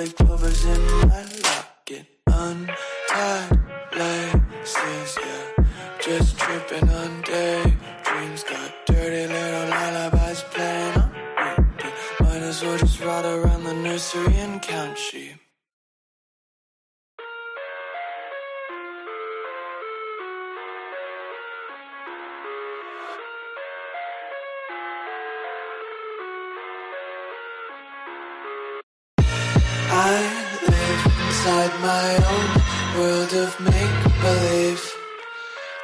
four-leaf clovers in my locket. Untied laces, yeah. Just tripping on daydreams. Got dirty little lullabies playing on repeat. Might as well just ride around the nursery and count sheep. I live inside my own world of make-believe.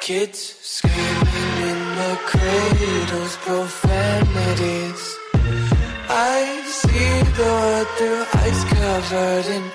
Kids screaming in the cradles, profanities. I see the world through ice covered in ink.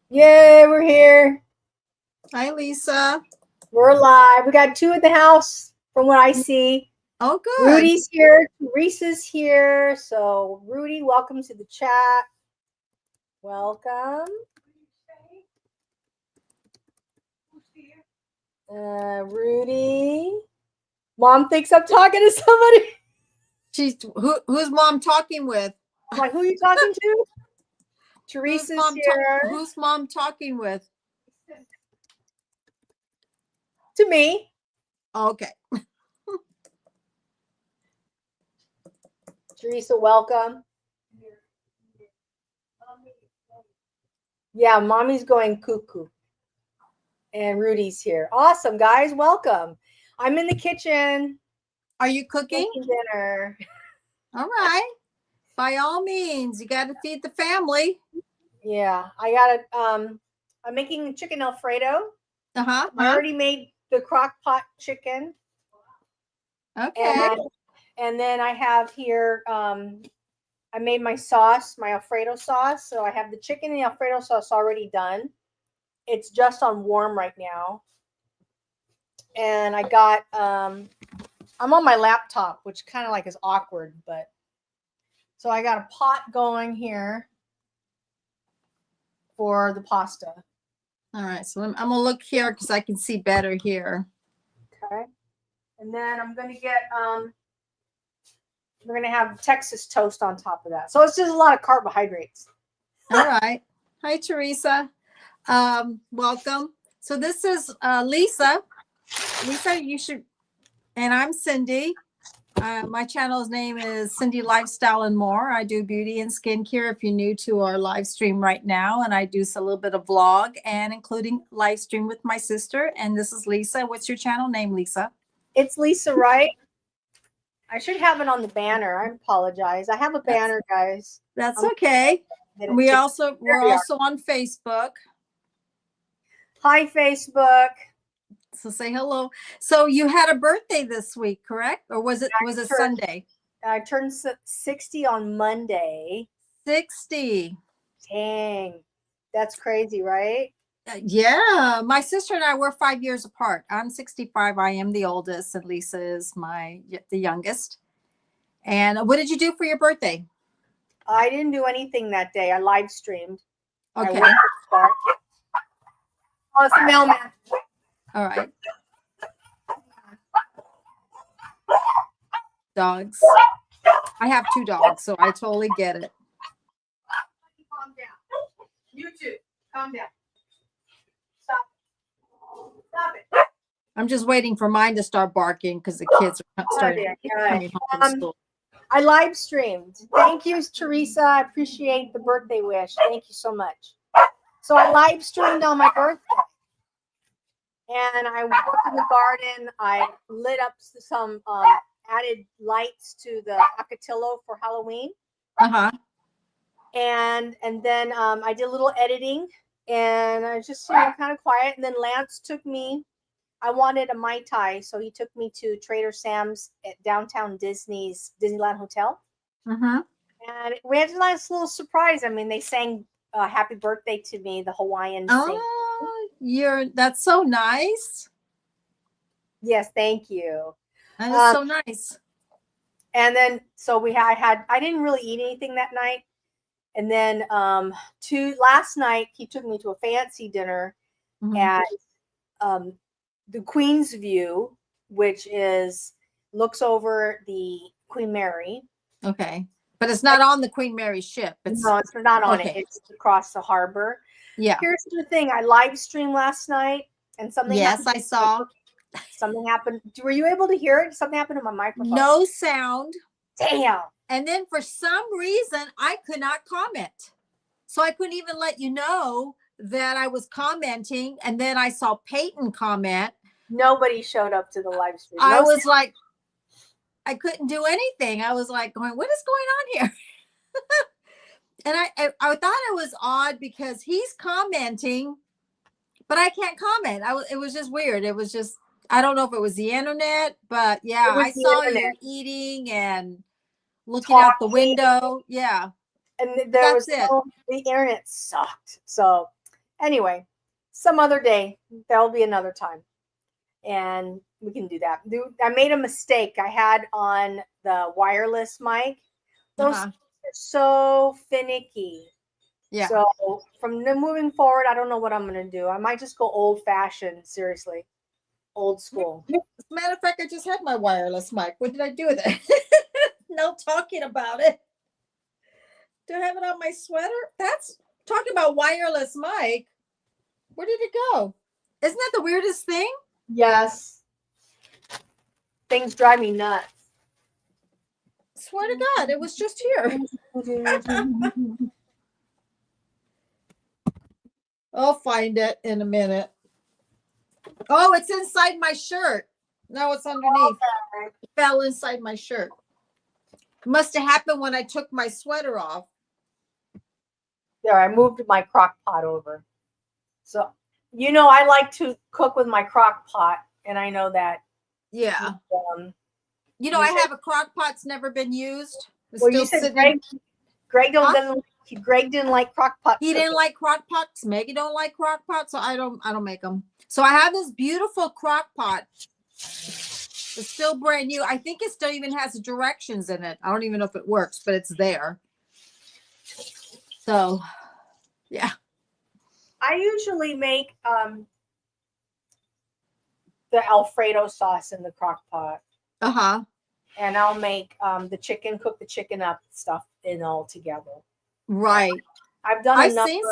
Yay, we're here. Hi, Lisa. We're live. We got two at the house from what I see. Oh, good. Rudy's here. Teresa's here. So, Rudy, welcome to the chat. Welcome. Rudy. Mom thinks I'm talking to somebody. Who's mom talking with? I'm like, who are you talking to? Teresa's here. Who's mom talking with? To me. Okay. Teresa, welcome. Yeah, mommy's going cuckoo. And Rudy's here. Awesome, guys. Welcome. I'm in the kitchen. Are you cooking? Making dinner. All right. By all means, you got to feed the family. Yeah, I got it. I'm making chicken Alfredo. I already made the crock pot chicken. Okay. And then I have here, I made my sauce, my Alfredo sauce. So I have the chicken and the Alfredo sauce already done. It's just on warm right now. And I got, I'm on my laptop, which kind of like is awkward, but so I got a pot going here for the pasta. All right. So I'm going to look here because I can see better here. Okay. And then I'm going to get, we're going to have Texas toast on top of that. So it's just a lot of carbohydrates. All right. Hi, Teresa. Welcome. So this is Lisa. Lisa, you should, and I'm Cindy. My channel's name is Cindy Lifestyle and More. I do beauty and skincare if you're new to our live stream right now. And I do a little bit of vlog and including live stream with my sister. And this is Lisa. What's your channel name, Lisa? It's Lisa, right? I should have it on the banner. I apologize. I have a banner, guys. That's okay. And we're also on Facebook. Hi, Facebook. So say hello. So you had a birthday this week, correct? Or was it Sunday? I turned 60 on Monday. 60. Dang. That's crazy, right? Yeah. My sister and I were 5 years apart. I'm 65. I am the oldest, and Lisa is the youngest. And what did you do for your birthday? I didn't do anything that day. I live streamed. Okay. Oh, it's the mailman. All right. Dogs. I have 2 dogs, so I totally get it. Calm down. You too. Calm down. Stop. Stop it. I'm just waiting for mine to start barking because the kids are starting coming home from school. I live streamed. Thank you, Teresa. I appreciate the birthday wish. Thank you so much. So I live streamed on my birthday. And I worked in the garden. I lit up some added lights to the Acatillo for Halloween. Uh-huh. And then I did a little editing, and I was just kind of quiet. And then Lance took me. I wanted a Mai Tai, so he took me to Trader Sam's at downtown Disneyland Hotel. Uh-huh. And we had a nice little surprise. I mean, they sang "Happy Birthday" to me, the Hawaiian thing. That's so nice. Yes, thank you. That is so nice. And then so I didn't really eat anything that night. And then last night he took me to a fancy dinner at the Queen's View, which looks over the Queen Mary. Okay. But it's not on the Queen Mary ship. No, it's not on it. It's across the harbor. Yeah. Here's the thing. I live streamed last night and something happened. I saw. Something happened. Were you able to hear it? Something happened to my microphone. No sound. Damn. And then for some reason, I could not comment. So I couldn't even let you know that I was commenting. And then I saw Peyton comment. Nobody showed up to the live stream. I was like, I couldn't do anything. I was like going, what is going on here? And I thought it was odd because he's commenting, but I can't comment. It was just weird. It was just, I don't know if it was the internet, but yeah, I saw you eating and looking out the window. Yeah. And the internet sucked. So anyway, some other day, there'll be another time. And we can do that. I made a mistake. I had on the wireless mic. Those are so finicky. Yeah. So from moving forward, I don't know what I'm going to do. I might just go old fashioned, seriously. Old school. As a matter of fact, I just had my wireless mic. What did I do with it? No talking about it. Do I have it on my sweater? That's talking about wireless mic. Where did it go? Isn't that the weirdest thing? Yes. Things drive me nuts. Swear to God, it was just here. I'll find it in a minute. Oh, it's inside my shirt. No, it's underneath. It fell inside my shirt. It must have happened when I took my sweater off. There, I moved my crock pot over. So, I like to cook with my crock pot, and I know that. Yeah. I have a crock pot's never been used. It's well, you said Greg didn't like crock pot. He didn't like crock pots. Maggie don't like crock pots, so I don't make them. So I have this beautiful crock pot. It's still brand new. I think it still even has the directions in it. I don't even know if it works, but it's there. So, yeah. I usually make the Alfredo sauce in the crock pot. Uh-huh. And I'll make cook the chicken up stuff in all together. Right. I've seen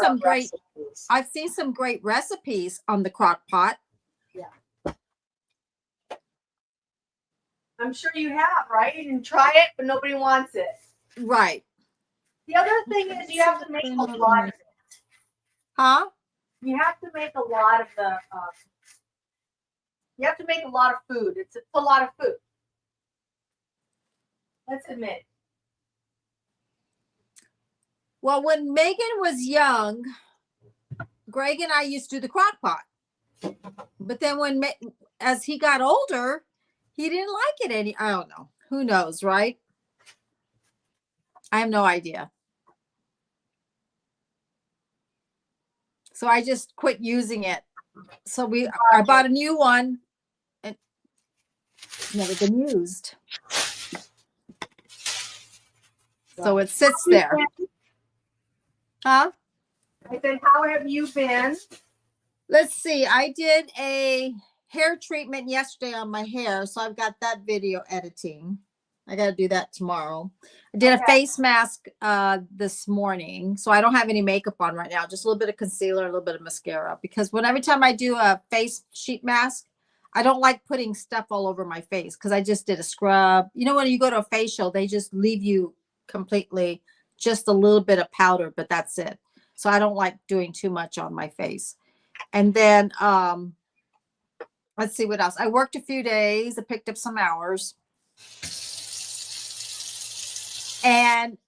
some great recipes on the crock pot. Yeah. I'm sure you have, right? You can try it, but nobody wants it. Right. The other thing is you have to make a lot of it. Huh? You have to make a lot of the you have to make a lot of food. It's a lot of food. Let's admit. Well, when Megan was young, Greg and I used to do the crock pot. But then as he got older, he didn't like it any. I don't know. Who knows, right? I have no idea. So I just quit using it. So I bought a new one and it's never been used. So it sits there. Huh? I said, how have you been? Let's see. I did a hair treatment yesterday on my hair. So I've got that video editing. I got to do that tomorrow. I did a face mask this morning. So I don't have any makeup on right now. Just a little bit of concealer, a little bit of mascara. Because every time I do a face sheet mask, I don't like putting stuff all over my face because I just did a scrub. You know, when you go to a facial, they just leave you completely just a little bit of powder, but that's it. So I don't like doing too much on my face. And then let's see what else. I worked a few days. I picked up some hours. And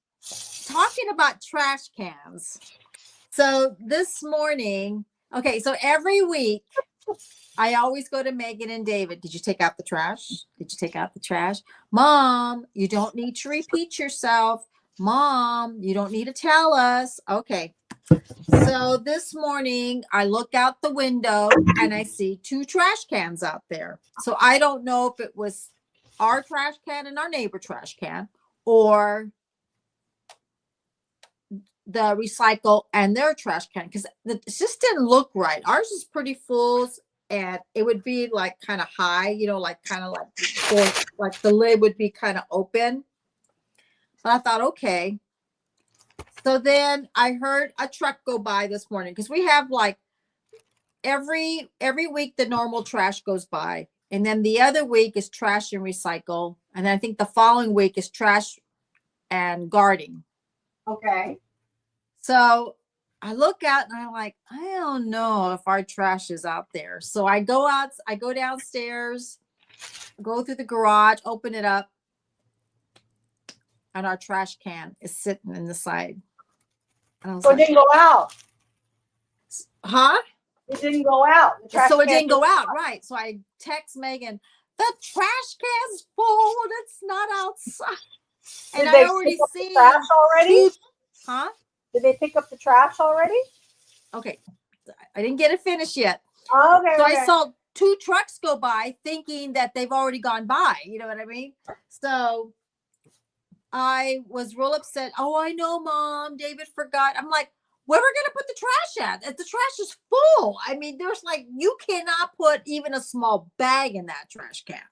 talking about trash cans. So this morning, okay, so every week I always go to Megan and David. Did you take out the trash? Did you take out the trash? Mom, you don't need to repeat yourself. Mom, you don't need to tell us. Okay. So this morning I look out the window and I see 2 trash cans out there. So I don't know if it was our trash can and our neighbor trash can, or the recycle and their trash can, because it just didn't look right. Ours is pretty full, and it would be like kind of high, you know, like kind of like the lid would be kind of open. But I thought, okay. So then I heard a truck go by this morning, because we have like every week the normal trash goes by, and then the other week is trash and recycle, and then I think the following week is trash and guarding. Okay. So I look out and I'm like, I don't know if our trash is out there. So I go downstairs, go through the garage, open it up, and our trash can is sitting in the side. So it didn't go out. Huh? It didn't go out. So it didn't go out, right? So I text Megan, the trash can's full. It's not outside. And I already see trash already. Huh? Did they pick up the trash already? Okay. I didn't get it finished yet. Oh, okay. So okay. I saw 2 trucks go by thinking that they've already gone by. You know what I mean? So I was real upset. Oh, I know, Mom. David forgot. I'm like, where are we going to put the trash at? If the trash is full. I mean, there's like, you cannot put even a small bag in that trash can.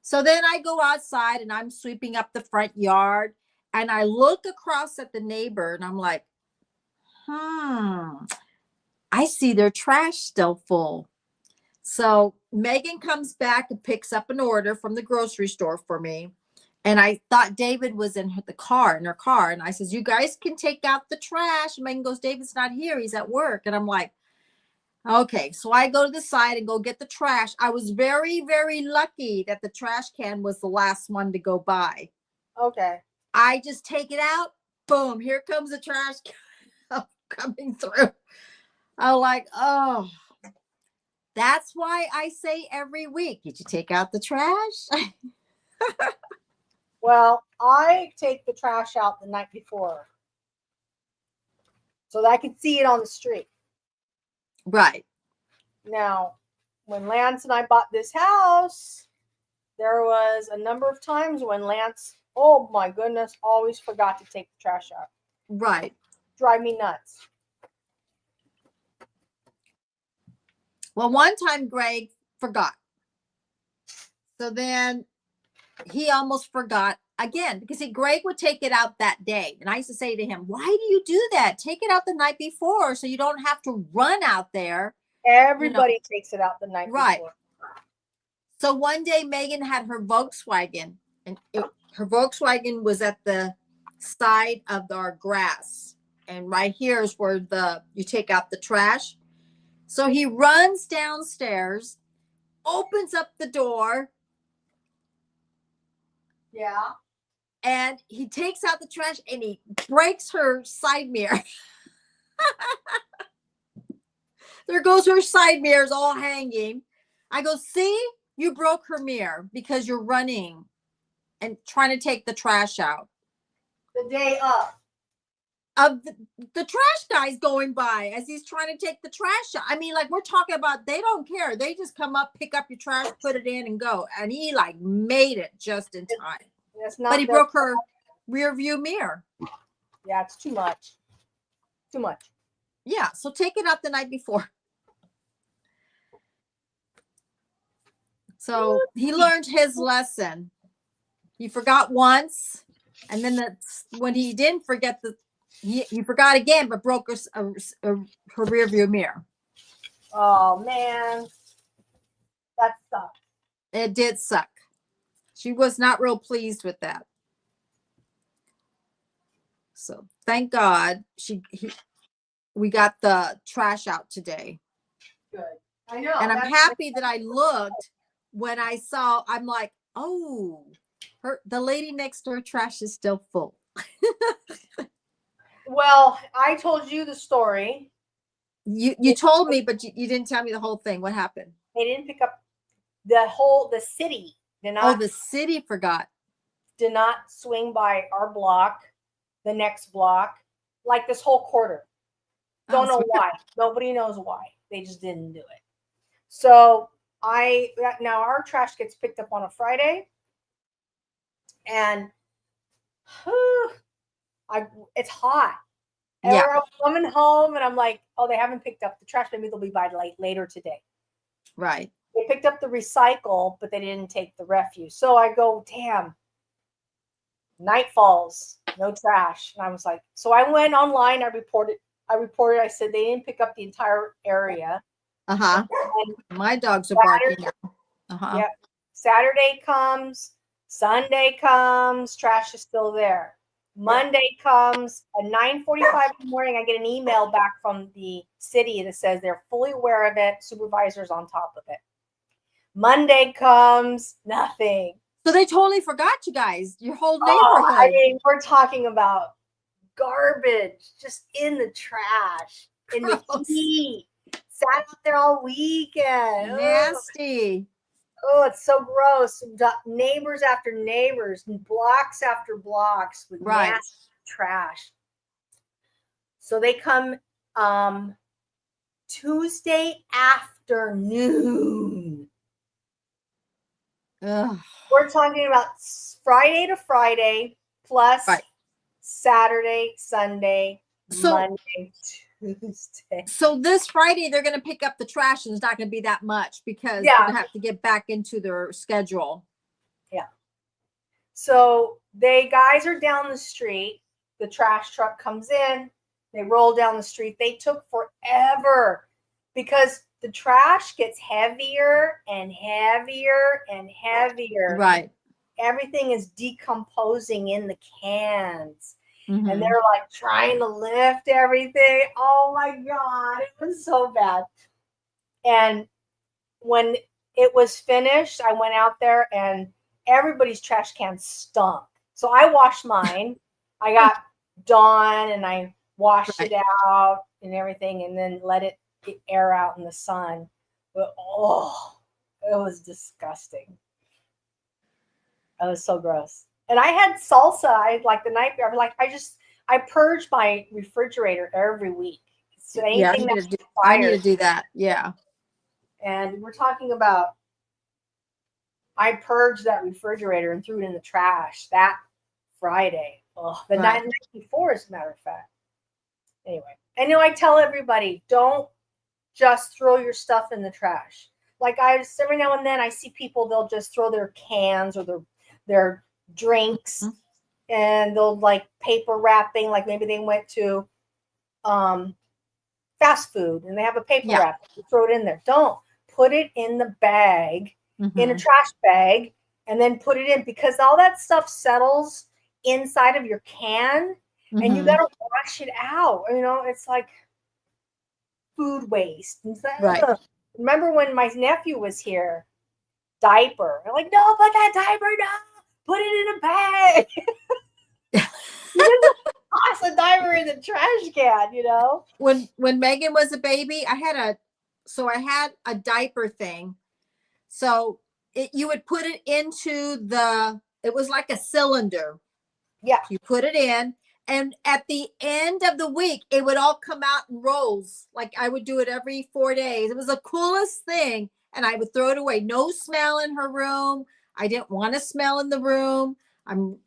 So then I go outside and I'm sweeping up the front yard, and I look across at the neighbor and I'm like, I see their trash still full. So Megan comes back and picks up an order from the grocery store for me. And I thought David was in her car. And I says, you guys can take out the trash. And Megan goes, David's not here. He's at work. And I'm like, okay. So I go to the side and go get the trash. I was very, very lucky that the trash can was the last one to go by. Okay. I just take it out. Boom. Here comes the trash can coming through. I'm like, oh, that's why I say every week, did you take out the trash? Well, I take the trash out the night before so that I can see it on the street. Right. Now, when Lance and I bought this house, there was a number of times when Lance, oh my goodness, always forgot to take the trash out. Right. Drive me nuts. Well, one time Greg forgot. So then he almost forgot again, because Greg would take it out that day. And I used to say to him, why do you do that? Take it out the night before so you don't have to run out there. Everybody takes it out the night before. So one day Megan had her Volkswagen, and her Volkswagen was at the side of our grass. And right here is where you take out the trash. So he runs downstairs, opens up the door. Yeah. And he takes out the trash and he breaks her side mirror. There goes her side mirrors all hanging. I go, see, you broke her mirror because you're running and trying to take the trash out. The day up. Of the trash guy's going by as he's trying to take the trash out. I mean, like, we're talking about, they don't care. They just come up, pick up your trash, put it in and go. And he like made it just in time. But he broke her rear view mirror. Yeah, it's too much. Too much. Yeah, so take it out the night before. So he learned his lesson. He forgot once, and then when he didn't forget, he forgot again, but broke her rear view mirror. Oh man. That sucks. It did suck. She was not real pleased with that. So thank God we got the trash out today. Good. I know. And I'm happy that I looked when I saw, I'm like, oh, the lady next door trash is still full. Well, I told you the story. You told me, but you didn't tell me the whole thing. What happened? They didn't pick up the city did not. The city forgot. Did not swing by our block, the next block, like this whole quarter. Don't know why. Nobody knows why. They just didn't do it. So now our trash gets picked up on a Friday, and it's hot. And we're coming home, and I'm like, oh, they haven't picked up the trash. Maybe they'll be by later today. Right. They picked up the recycle, but they didn't take the refuse. So I go, damn. Night falls, no trash. And I was like, so I went online. I reported. I said they didn't pick up the entire area. My dogs are barking now. Yep. Saturday comes, Sunday comes, trash is still there. Monday comes at 9:45 in the morning. I get an email back from the city that says they're fully aware of it. Supervisor's on top of it. Monday comes, nothing. So they totally forgot you guys, your whole neighborhood. I mean, we're talking about garbage just in the trash, in the heat. Sat out there all weekend. Nasty. Oh, it's so gross. Neighbors after neighbors, blocks after blocks with nasty trash. So they come Tuesday afternoon. Ugh. We're talking about Friday to Friday plus Saturday, Sunday, Monday, Tuesday. So this Friday they're going to pick up the trash, and it's not going to be that much because they're going to have to get back into their schedule. Yeah. So guys are down the street. The trash truck comes in. They roll down the street. They took forever because the trash gets heavier and heavier and heavier. Right. Everything is decomposing in the cans. Mm-hmm. And they're like trying to lift everything. Oh my God. It was so bad. And when it was finished, I went out there and everybody's trash can stunk. So I washed mine. I got Dawn and I washed it out and everything, and then let it air out in the sun. But it was disgusting. It was so gross. And I had salsa. The night before. I purge my refrigerator every week. So anything I need to do that. Yeah. And we're talking about, I purged that refrigerator and threw it in the trash that Friday. The night before, as a matter of fact. Anyway, I tell everybody, don't just throw your stuff in the trash. Every now and then I see people, they'll just throw their cans or their drinks, and they'll paper wrapping, maybe they went to fast food and they have a paper wrap, throw it in there. Don't put it in the bag, in a trash bag, and then put it in, because all that stuff settles inside of your can, and you gotta wash it out. It's like food waste. Right. Remember when my nephew was here, diaper. I'm like, no, put that diaper down. Put it in a bag. You just toss a diaper in the trash can, When Megan was a baby, I had a diaper thing. So you would put it into it was like a cylinder. Yeah. You put it in, and at the end of the week, it would all come out in rolls. I would do it every 4 days. It was the coolest thing. And I would throw it away. No smell in her room. I didn't want to smell in the room. I'm,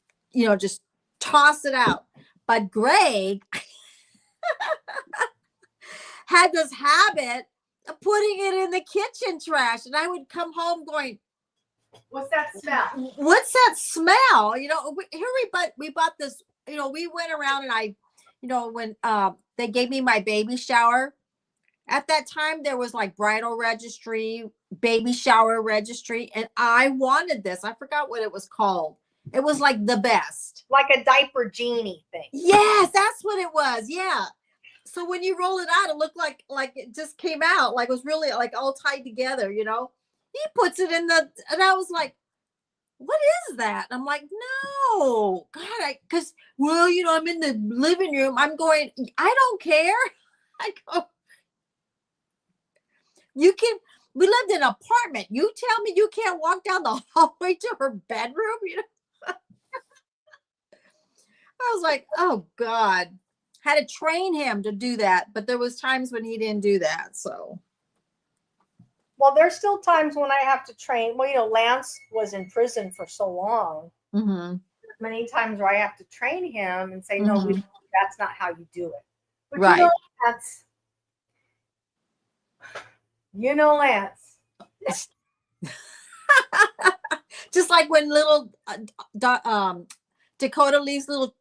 just toss it out. But Greg had this habit of putting it in the kitchen trash. And I would come home going, what's that smell? What's that smell? We bought this, we went around, and when they gave me my baby shower, at that time there was bridal registry, baby shower registry, and I wanted this. I forgot what it was called. It was like the best. Like a diaper genie thing. Yes, that's what it was. Yeah. So when you roll it out, it looked like it just came out, like it was really like all tied together, you know. He puts it in the, and I was like, what is that? I'm like, no, God, because, well, you know, I'm in the living room. I'm going, I don't care. I go, we lived in an apartment. You tell me you can't walk down the hallway to her bedroom, you know? I was like, oh God, had to train him to do that. But there was times when he didn't do that. So. Well, there's still times when I have to train. Well, you know, Lance was in prison for so long. Mm-hmm. Many times where I have to train him and say, no, that's not how you do it. But right. You know, Lance. Just like when little Dakota leaves little,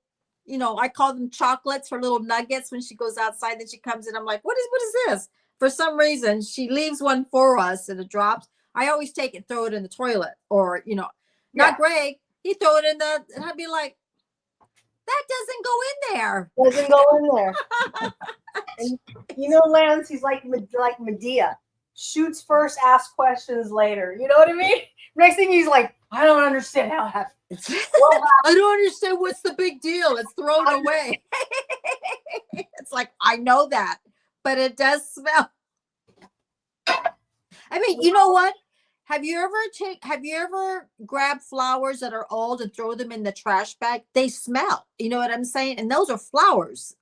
you know, I call them chocolates for little nuggets when she goes outside. Then she comes in. I'm like, what is this? For some reason, she leaves one for us and it drops. I always take it, throw it in the toilet, or, you know, not Greg. He throw it in and I'd be like, that doesn't go in there. Doesn't go in there. And, you know, Lance, he's like Medea. Shoots first, asks questions later. You know what I mean? Next thing he's like, I don't understand how it happened. I don't understand what's the big deal. It's thrown away. It's like, I know that, but it does smell. I mean, you know what? Have you ever grabbed flowers that are old and throw them in the trash bag? They smell. You know what I'm saying? And those are flowers.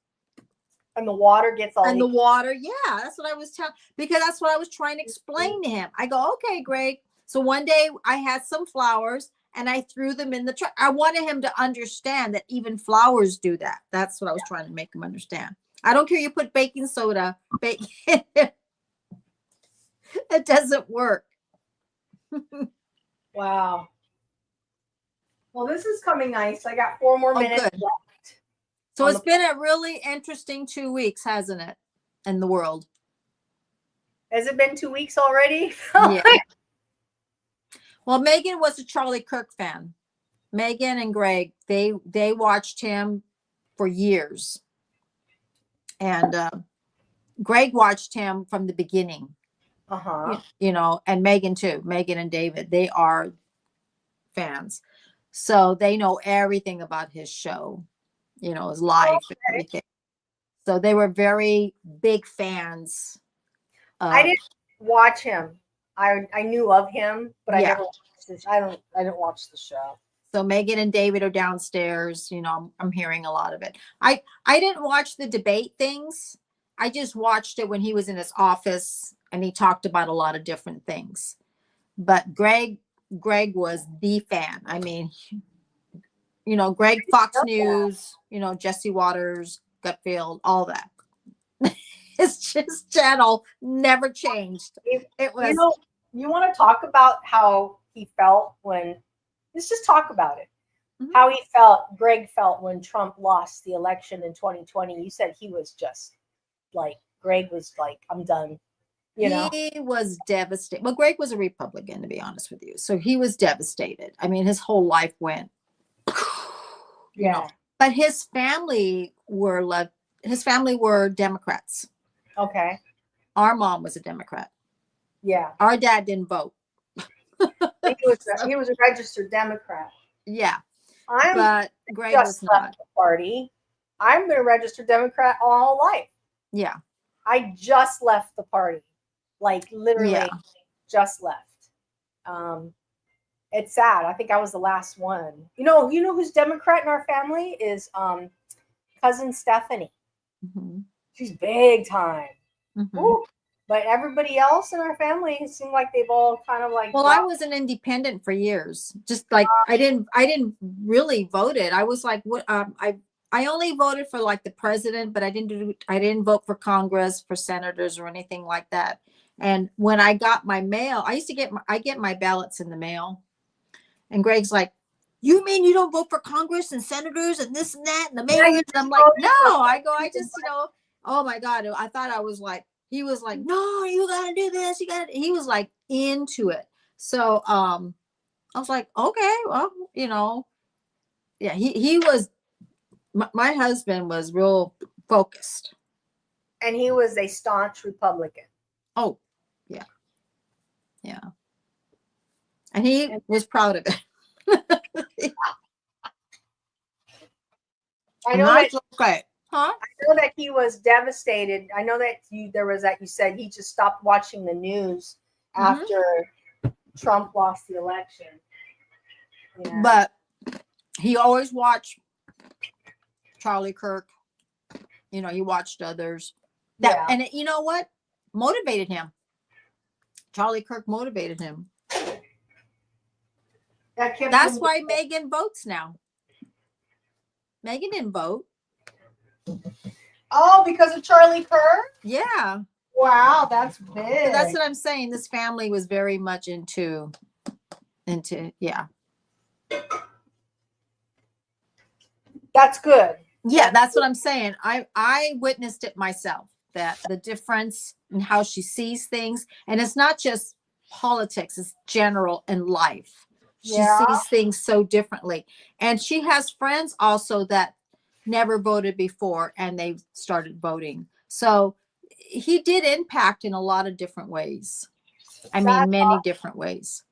And the water gets all. And the water, yeah, that's what I was telling. Because that's what I was trying to explain to him. I go, okay, Greg. So one day I had some flowers and I threw them in the trash. I wanted him to understand that even flowers do that. That's what I was trying to make him understand. I don't care. You put baking soda, it doesn't work. Wow. Well, this is coming nice. I got 4 more minutes left. So it's been a really interesting 2 weeks, hasn't it? In the world. Has it been 2 weeks already? Yeah. Well, Megan was a Charlie Kirk fan. Megan and Greg, they watched him for years. And Greg watched him from the beginning. Uh-huh. You know, and Megan too. Megan and David, they are fans. So they know everything about his show, you know, his life and everything. So they were very big fans. I didn't watch him. I knew of him, but I never watched this. I didn't watch the show. So Megan and David are downstairs. You know, I'm hearing a lot of it. I didn't watch the debate things. I just watched it when he was in his office and he talked about a lot of different things. But Greg was the fan. I mean, you know, Greg, Fox News, you know, Jesse Waters, Gutfield, all that. His channel never changed. It was. You know, you want to talk about how he felt when? Let's just talk about it. Mm-hmm. How Greg felt when Trump lost the election in 2020. You said he was just like, Greg was like, I'm done. You know? He was devastated. Well, Greg was a Republican, to be honest with you. So he was devastated. I mean, his whole life went, you know. But his family were Democrats. Okay. Our mom was a Democrat. Yeah. Our dad didn't vote. He was a registered Democrat. Yeah. But Greg was not. Left the party. I've been a registered Democrat all my whole life. Yeah. I just left the party. Like literally just left. It's sad. I think I was the last one. You know who's Democrat in our family is cousin Stephanie. Mm-hmm. She's big time. Mm-hmm. But everybody else in our family, it seemed like they've all kind of like. Well, I was an independent for years. Just like I didn't really vote it. I was like, what? I only voted for like the president, but I didn't vote for Congress, for senators, or anything like that. And when I got my mail, I get my ballots in the mail. And Greg's like, you mean you don't vote for Congress and senators and this and that and the mayors? And I'm like, no. I just, you know, oh my God. I thought I was like, he was like, no, you got to do this. He was like, into it. So I was like, okay, well, yeah, he was, my husband was real focused. And he was a staunch Republican. Oh, yeah. Yeah. And he was proud of it. I know that. Okay. Huh? I know that he was devastated. I know that you said he just stopped watching the news after Trump lost the election. Yeah. But he always watched Charlie Kirk. He watched others. And you know what? Motivated him. Charlie Kirk motivated him. That's why Megan votes now. Megan didn't vote. Oh, because of Charlie Kirk? Yeah. Wow, that's big. So that's what I'm saying. This family was very much into, yeah. That's good. Yeah, that's what I'm saying. I witnessed it myself, that the difference in how she sees things. And it's not just politics, it's general in life. She sees things so differently. And she has friends also that never voted before and they started voting. So he did impact in a lot of different ways. I mean, many different ways.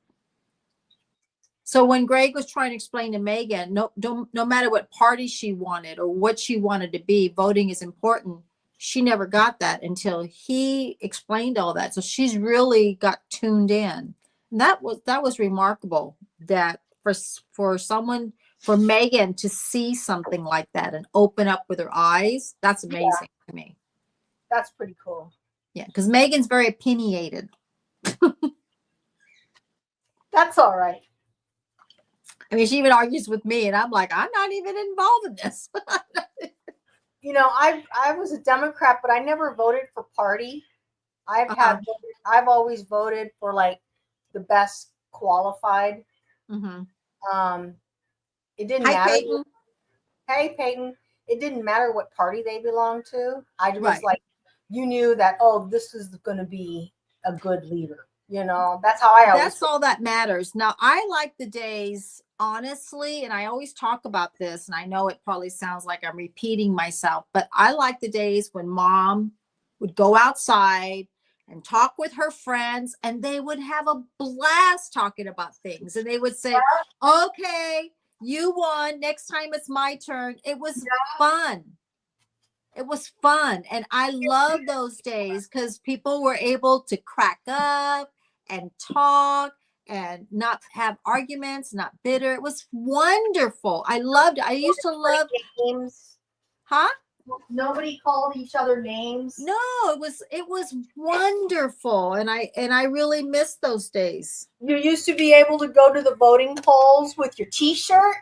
So when Greg was trying to explain to Megan, no matter what party she wanted or what she wanted to be, voting is important. She never got that until he explained all that. So she's really got tuned in. And that was remarkable, that for Megan to see something like that and open up with her eyes, that's amazing to me. That's pretty cool. Yeah, because Megan's very opinionated. That's all right. I mean, she even argues with me, and I'm like, I'm not even involved in this. I was a Democrat, but I never voted for party. I've always voted for like the best qualified. Mm-hmm. It didn't matter. Peyton. Hey, Peyton. It didn't matter what party they belonged to. I was like, you knew that, this is going to be a good leader. That's how I always. That's all that matters. Now, I like the days, honestly, and I always talk about this, and I know it probably sounds like I'm repeating myself, but I like the days when Mom would go outside and talk with her friends, and they would have a blast talking about things. And they would say, okay, you won. Next time it's my turn. It was fun. It was fun. And I love those days because people were able to crack up and talk and not have arguments, not bitter. It was wonderful. I loved it. I used to love games. Huh? Nobody called each other names. No, it was wonderful. And I really miss those days. You used to be able to go to the voting polls with your t-shirt.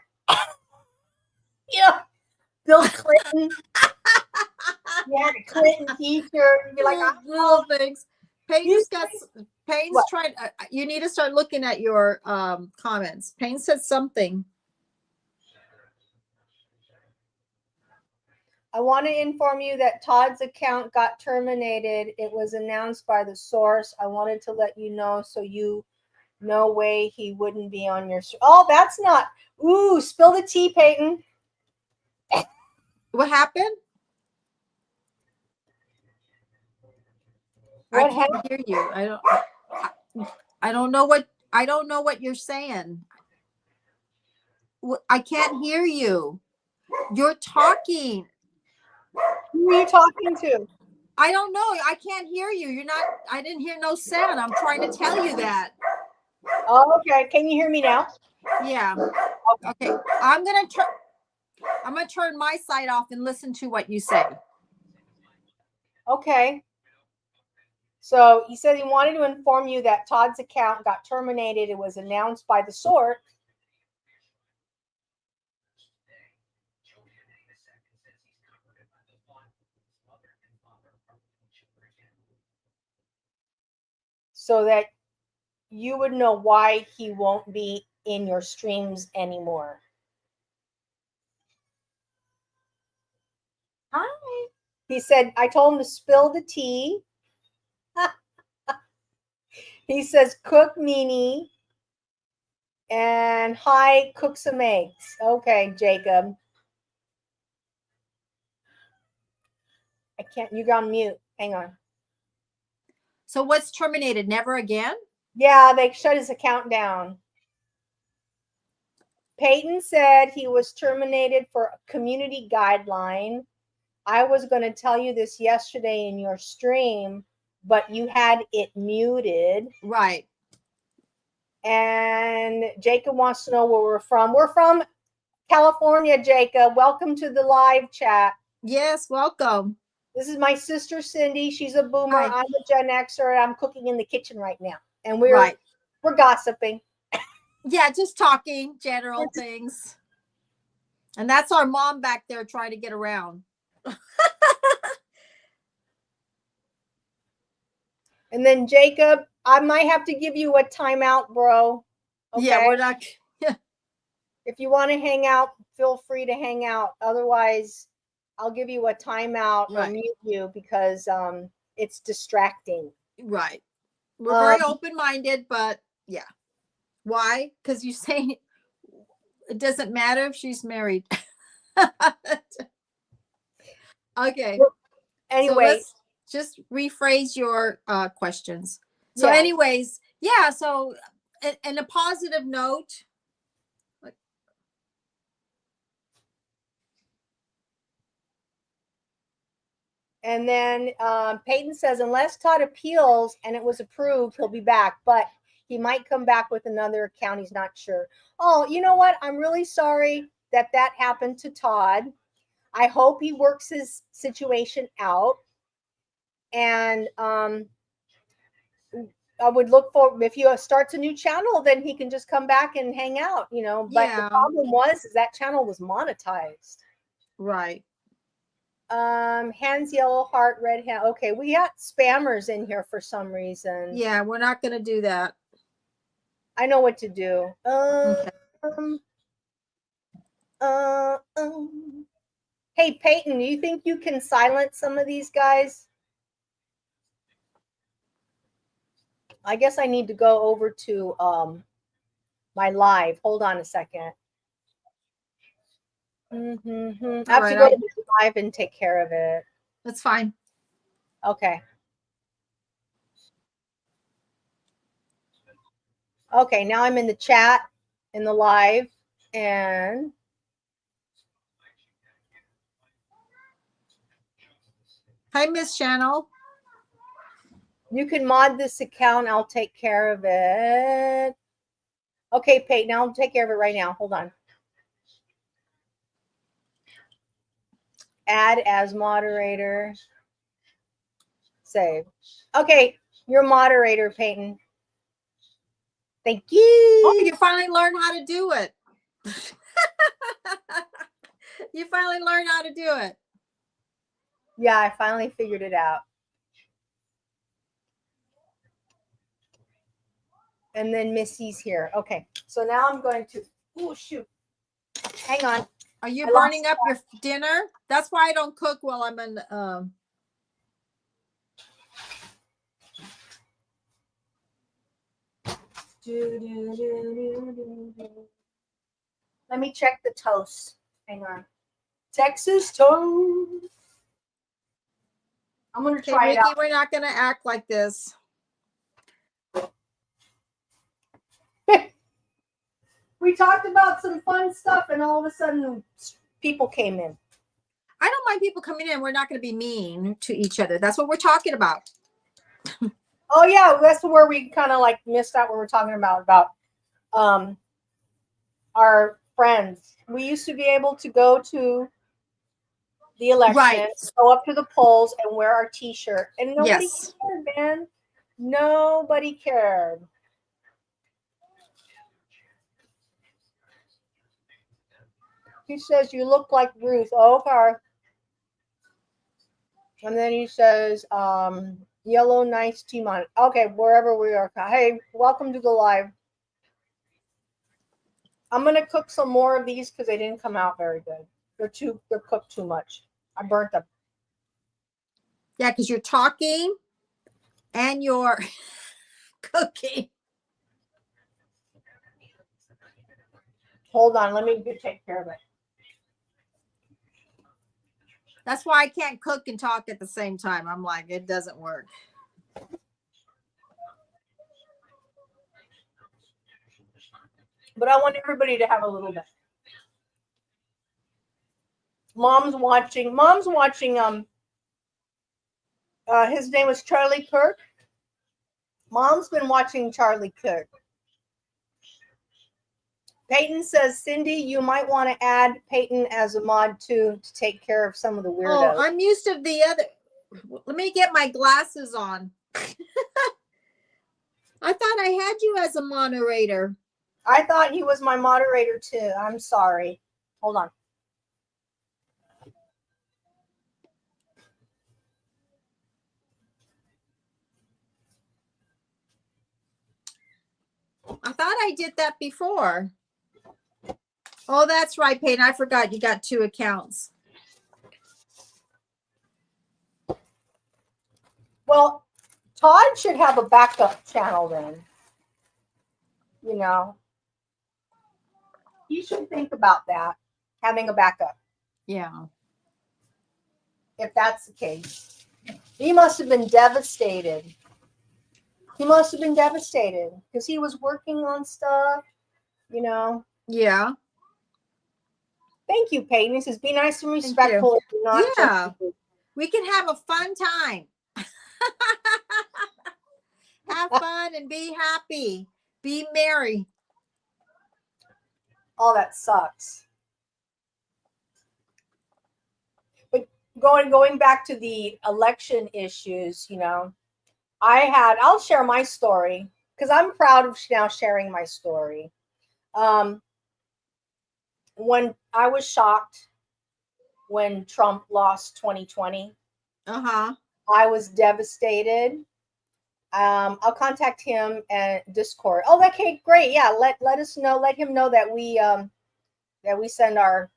Yeah. Bill Clinton. Yeah, the Clinton t-shirt. You'd be like, little things. Peyton's trying. You need to start looking at your comments. Payne said something. I want to inform you that Todd's account got terminated. It was announced by the source. I wanted to let you know so you no way he wouldn't be on your. Oh, that's not. Ooh, spill the tea, Peyton. What happened? I can't hear you. I don't know what you're saying. I can't hear you. You're talking. Who are you talking to? I don't know. I can't hear you. You're not. I didn't hear no sound. I'm trying to tell you that. Oh, okay. Can you hear me now? Yeah. Okay. I'm gonna turn my side off and listen to what you say. Okay. So he said he wanted to inform you that Todd's account got terminated. It was announced by the source. So that you would know why he won't be in your streams anymore. Hi. He said, I told him to spill the tea. He says, cook meanie. And hi, cook some eggs. Okay, Jacob. I can't, you're on mute. Hang on. So what's terminated? Never again? Yeah, they shut his account down. Peyton said he was terminated for a community guideline. I was going to tell you this yesterday in your stream, but you had it muted. Right. And Jacob wants to know where we're from. We're from California, Jacob. Welcome to the live chat. Yes, welcome. This is my sister Cindy. She's a boomer. Hi. I'm a Gen Xer, and I'm cooking in the kitchen right now. And we're Right. gossiping. Yeah, just talking general things. And that's our mom back there trying to get around. And then Jacob, I might have to give you a timeout, bro. Okay? Yeah, we're not. If you want to hang out, feel free to hang out. Otherwise, I'll give you a timeout or Right. mute you because it's distracting. Right. We're very open-minded, but yeah. Why? Because you say it doesn't matter if she's married. Okay. Anyway, so let's just rephrase your questions. So, yeah. anyways, yeah. So, in a positive note, And then Peyton says, unless Todd appeals and it was approved, he'll be back. But he might come back with another account. He's not sure. Oh, you know what? I'm really sorry that happened to Todd. I hope he works his situation out. And I would look for, if he starts a new channel, then he can just come back and hang out, you know. But yeah. the problem is that channel was monetized. Right. Hands, yellow heart, red hand. Okay, we got spammers in here for some reason. Yeah, we're not going to do that. I know what to do. Okay. Hey, Peyton, do you think you can silence some of these guys? I guess I need to go over to my live. Hold on a second. I have to go to the live and take care of it. That's fine. Okay. Okay, now I'm in the chat, in the live, and hi, Miss Channel. You can mod this account. I'll take care of it. Okay, Peyton, I'll take care of it right now. Hold on. Add as moderator. Save. Okay, you're moderator, Peyton. Thank you. Oh, you finally learned how to do it. You finally learned how to do it. Yeah, I finally figured it out. And then Missy's here. Okay, so now I'm going to, oh, shoot. Hang on. Are you burning up your dinner? That's why I don't cook while I'm in. Let me check the toast. Hang on. Texas toast. I'm going to try Ricky, it out. we're not going to act like this. We talked about some fun stuff, and all of a sudden, people came in. I don't mind people coming in. We're not going to be mean to each other. That's what we're talking about. Oh, yeah. That's where we kind of like missed out when we're talking about our friends. We used to be able to go to the election, Right. go up to the polls, and wear our T-shirt. And nobody Yes. cared, man. Nobody cared. He says, you look like Ruth. Oh, okay. And then he says, yellow nice team on it. Okay, wherever we are. Hey, welcome to the live. I'm going to cook some more of these because they didn't come out very good. They're cooked too much. I burnt them. Yeah, because you're talking and you're cooking. Hold on, let me take care of it. That's why I can't cook and talk at the same time. I'm like, it doesn't work. But I want everybody to have a little bit. Mom's watching. His name was Charlie Kirk. Mom's been watching Charlie Kirk. Peyton says, Cindy, you might want to add Peyton as a mod too to take care of some of the weirdos. Oh, I'm used to the other. Let me get my glasses on. I thought I had you as a moderator. I thought he was my moderator too. I'm sorry. Hold on. I thought I did that before. Oh, that's right, Peyton. I forgot you got 2 accounts. Well, Todd should have a backup channel then. You know, he should think about that, having a backup, Yeah. if that's the case. He must have been devastated. He must have been devastated because he was working on stuff, you know. Yeah. Thank you, Peyton. He says, be nice and respectful. Yeah. We can have a fun time. Have fun and be happy. Be merry. Oh, that sucks. But going back to the election issues, you know, I'll share my story because I'm proud of now sharing my story. When I was shocked when Trump lost 2020, I was devastated. I'll contact him at Discord. Oh, okay, great. Yeah, let us know. Let him know that we send our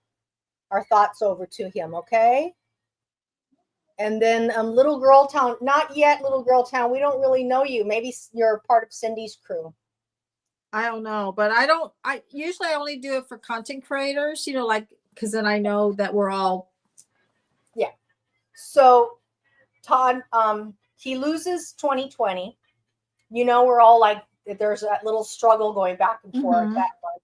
thoughts over to him. Okay. And then Little Girl Town, not yet, Little Girl Town. We don't really know you. Maybe you're part of Cindy's crew. I don't know, but I usually only do it for content creators, you know, like, because then I know that we're all. Yeah. So Todd, he loses 2020. You know, we're all like, there's that little struggle going back and forth. That one.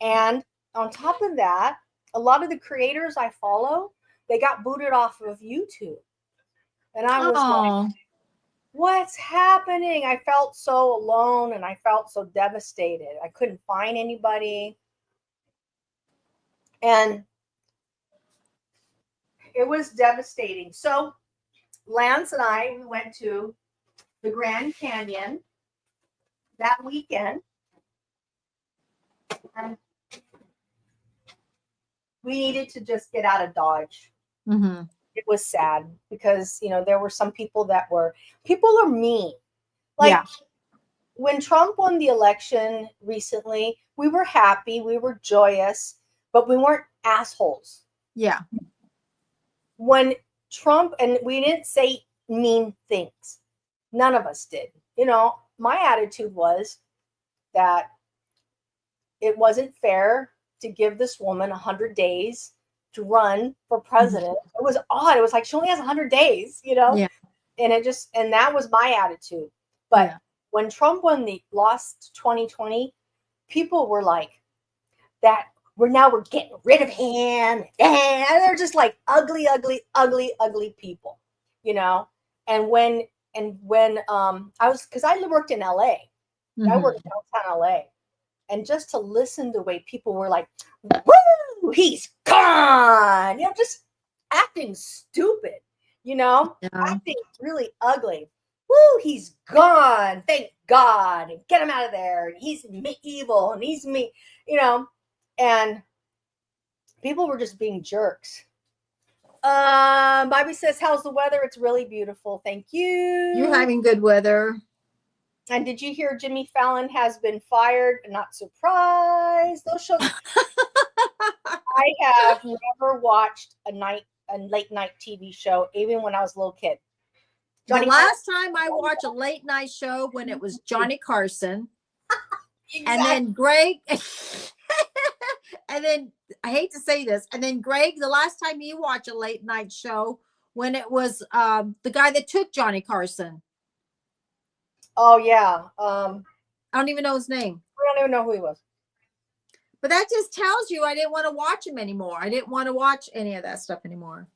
And on top of that, a lot of the creators I follow, they got booted off of YouTube. And I was like, what's happening? I felt so alone and I felt so devastated. I couldn't find anybody. And it was devastating. So Lance and I, we went to the Grand Canyon that weekend. And we needed to just get out of Dodge. It was sad because, you know, there were some people people are mean. Like when Trump won the election recently, we were happy, we were joyous, but we weren't assholes. Yeah. When Trump, and we didn't say mean things. None of us did. You know, my attitude was that it wasn't fair to give this woman 100 days to run for president. It was odd. It was like she only has 100 days, you know? Yeah. And that was my attitude. But when Trump lost 2020, people were like, we're getting rid of him. And they're just like ugly, ugly, ugly, ugly people, you know? And when because I worked in LA. I worked downtown LA. And just to listen to the way people were like, woo, he's gone. You know, just acting stupid, you know, acting really ugly. Woo, he's gone. Thank God. And get him out of there. He's evil and he's me, you know. And people were just being jerks. Bobby says, how's the weather? It's really beautiful. Thank you. You're having good weather. And did you hear Jimmy Fallon has been fired? Not surprised. Those shows. I have never watched a late night TV show, even when I was a little kid. The last time I watched a late night show when it was Johnny Carson, and then Greg, and then I hate to say this, and then Greg, the last time you watched a late night show when it was the guy that took Johnny Carson. Oh yeah. I don't even know his name. I don't even know who he was. But that just tells you I didn't want to watch him anymore. I didn't want to watch any of that stuff anymore.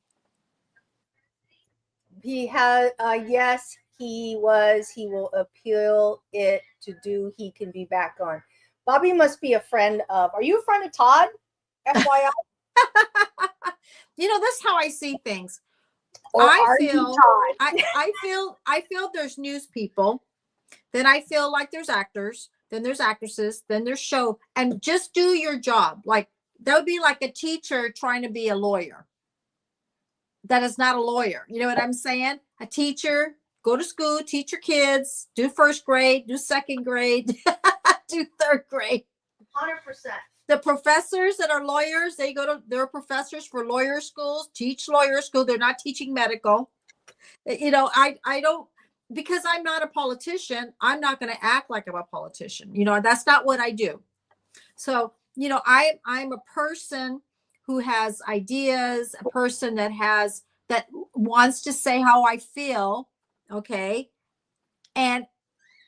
He has, yes, he was. He will appeal it to do. He can be back on. Bobby must be a friend of. Are you a friend of Todd? FYI. You know, that's how I see things. Or I feel there's news people. Then I feel like there's actors. Then there's actresses. Then there's show. And just do your job. Like that would be like a teacher trying to be a lawyer. That is not a lawyer. You know what I'm saying? A teacher, go to school, teach your kids, do first grade, do second grade, do third grade. 100%. The professors that are lawyers, they're professors for lawyer schools, teach lawyer school. They're not teaching medical. You know, I don't, because I'm not a politician, I'm not going to act like I'm a politician. You know, that's not what I do. So, you know, I'm a person who has ideas, a person that wants to say how I feel, okay, and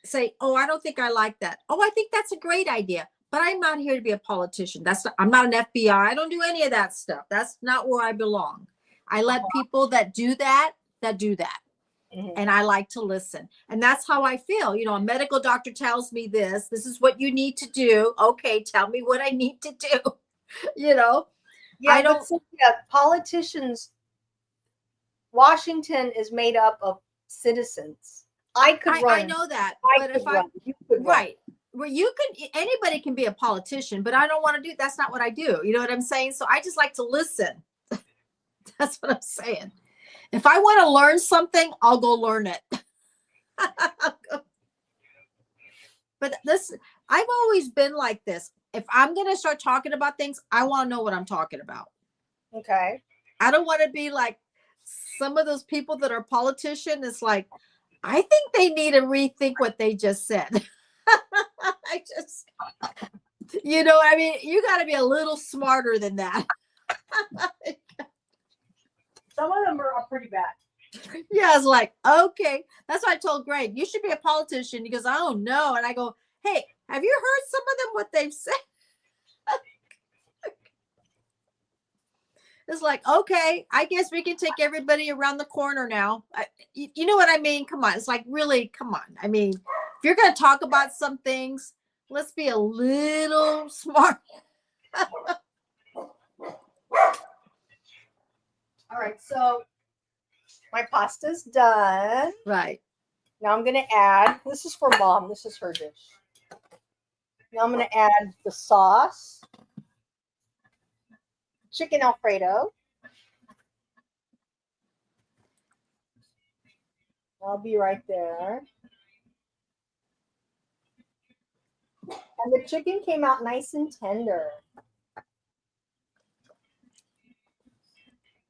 say, oh, I don't think I like that. Oh, I think that's a great idea, but I'm not here to be a politician. I'm not an FBI. I don't do any of that stuff. That's not where I belong. I let people that do that. Mm-hmm. And I like to listen. And that's how I feel. You know, a medical doctor tells me this is what you need to do. Okay, tell me what I need to do. You know? Yeah, I don't think politicians, Washington is made up of citizens. I know that. You could run. Well, anybody can be a politician, but I don't want to do, that's not what I do. You know what I'm saying? So I just like to listen. That's what I'm saying. If I want to learn something, I'll go learn it. But I've always been like this. If I'm going to start talking about things, I want to know what I'm talking about. Okay. I don't want to be like some of those people that are politicians. It's like, I think they need to rethink what they just said. You know, I mean, you got to be a little smarter than that. Some of them are pretty bad. Yeah, it's like, okay. That's why I told Greg, you should be a politician. He goes, I don't know. And I go, hey, have you heard some of them, what they've said? It's like, okay, I guess we can take everybody around the corner now. You know what I mean? Come on. It's like, really, come on. I mean, if you're going to talk about some things, let's be a little smart. All right, so my pasta's done. Right. Now I'm going to add, this is for Mom. This is her dish. Now I'm going to add the sauce, chicken Alfredo. I'll be right there. And the chicken came out nice and tender.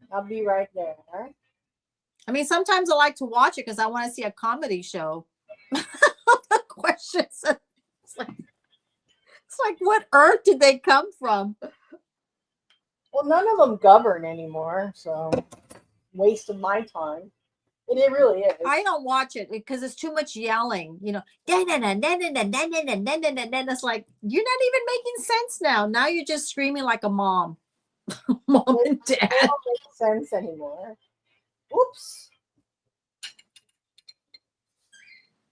I'll be right there. I mean, sometimes I like to watch it because I want to see a comedy show. Questions. It's like, what earth did they come from? Well, none of them govern anymore, so waste of my time. It really is. I don't watch it because it's too much yelling. You know, it's like you're not even making sense now. Now you're just screaming like a mom. Mom and dad. It don't make sense anymore. Oops.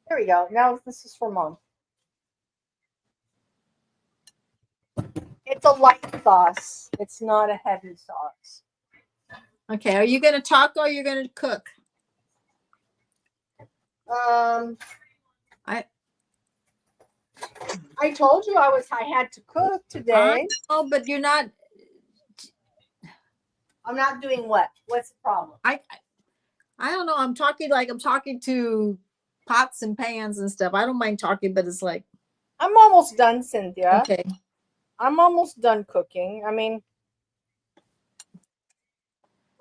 There we go. Now this is for Mom. It's a light sauce. It's not a heavy sauce. Okay. Are you going to talk or are you going to cook? I told you I had to cook today. Oh, but you're not. I'm not doing what? What's the problem? I don't know. I'm talking to pots and pans and stuff. I don't mind talking, but it's like. I'm almost done, Cynthia. Okay. I'm almost done cooking. I mean,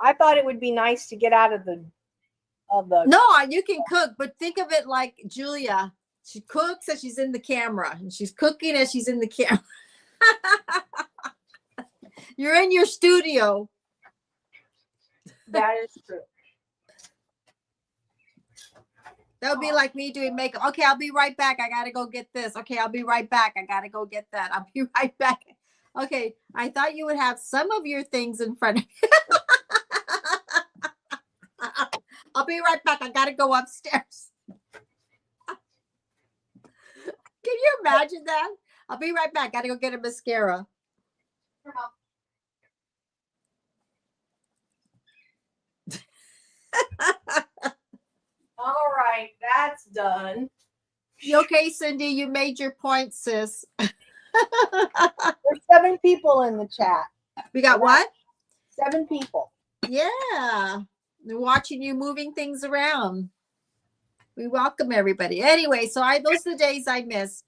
I thought it would be nice to get out of the of the. No, you can cook, but think of it like Julia. She cooks as she's in the camera, and she's cooking as she's in the camera. You're in your studio. That is true. That would be like me doing makeup. Okay, I'll be right back. I gotta go get this. Okay, I'll be right back. I gotta go get that. I'll be right back. Okay, I thought you would have some of your things in front of you. I'll be right back. I gotta go upstairs. Can you imagine that? I'll be right back. Gotta go get a mascara. All right, that's done. You okay, Cindy? You made your point, sis. There's 7 people in the chat. We got what? 7 people. Yeah. They're watching you moving things around. We welcome everybody. Anyway, so those are the days I miss.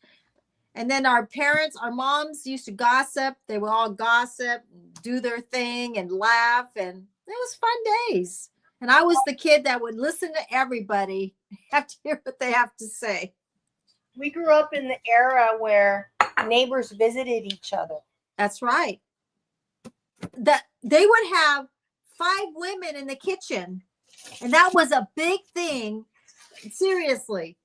And then our parents, our moms used to gossip. They would all gossip, do their thing and laugh. And it was fun days. And I was the kid that would listen to everybody, have to hear what they have to say. We grew up in the era where neighbors visited each other. That's right. That they would have 5 women in the kitchen. And that was a big thing. Seriously.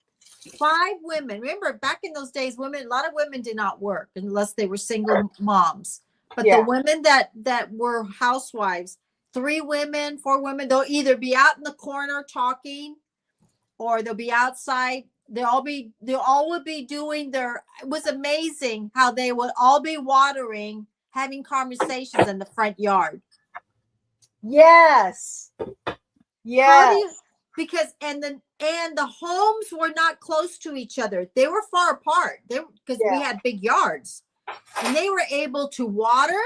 5 women. Remember, back in those days, a lot of women did not work unless they were single moms. But Yeah. the women that were housewives, 3 women, 4 women, they'll either be out in the corner talking, or they'll be outside. They all would be doing it was amazing how they would all be watering, having conversations in the front yard. Yes. Yes. Because the homes were not close to each other. They were far apart. Because we had big yards, and they were able to water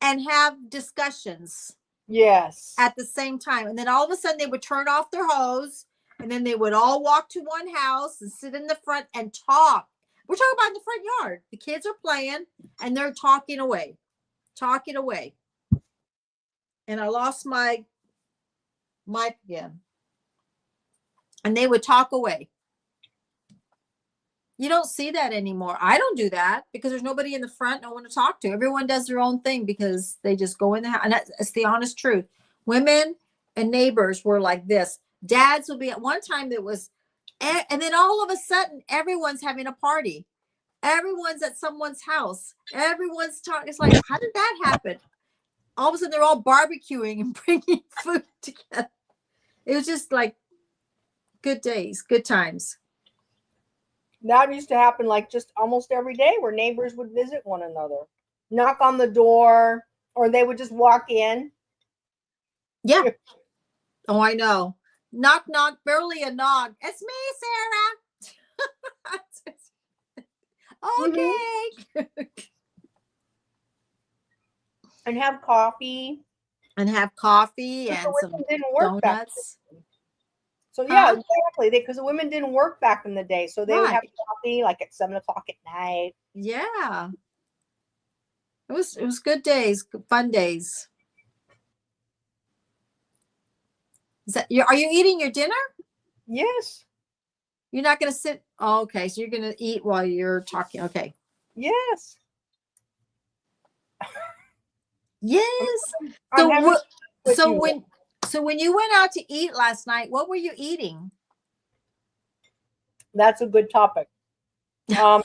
and have discussions. Yes. At the same time. And then all of a sudden they would turn off their hose, and then they would all walk to one house and sit in the front and talk. We're talking about in the front yard. The kids are playing and they're talking away. And I lost my mic again. And they would talk away. You don't see that anymore. I don't do that because there's nobody in the front, no one to talk to. Everyone does their own thing because they just go in the house. And that's the honest truth. Women and neighbors were like this. Dads would be at one time that was, and then all of a sudden, everyone's having a party. Everyone's at someone's house. Everyone's talking. It's like, how did that happen? All of a sudden, they're all barbecuing and bringing food together. It was just like good days, good times. That used to happen like just almost every day, where neighbors would visit one another, knock on the door, or they would just walk in. Yeah. Oh, I know. Knock, knock, barely a knock. It's me, Sarah. Okay. And have coffee. And some didn't work donuts. So yeah, exactly. Because the women didn't work back in the day, so they would have coffee like at 7 o'clock at night. Yeah. It was good days, fun days. Are you eating your dinner? Yes. You're not going to sit. Oh, okay. So you're going to eat while you're talking. Okay. Yes. Yes. So when you went out to eat last night, what were you eating? That's a good topic. I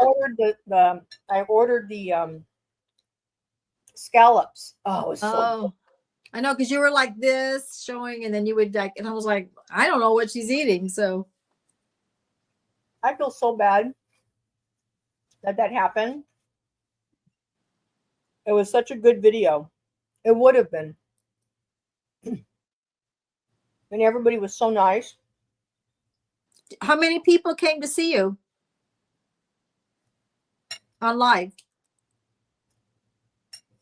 ordered the scallops. Oh, it was so good. I know, because you were like this showing, and then you would like, and I was like, I don't know what she's eating. So I feel so bad that happened. It was such a good video. It would have been. And everybody was so nice. How many people came to see you on live?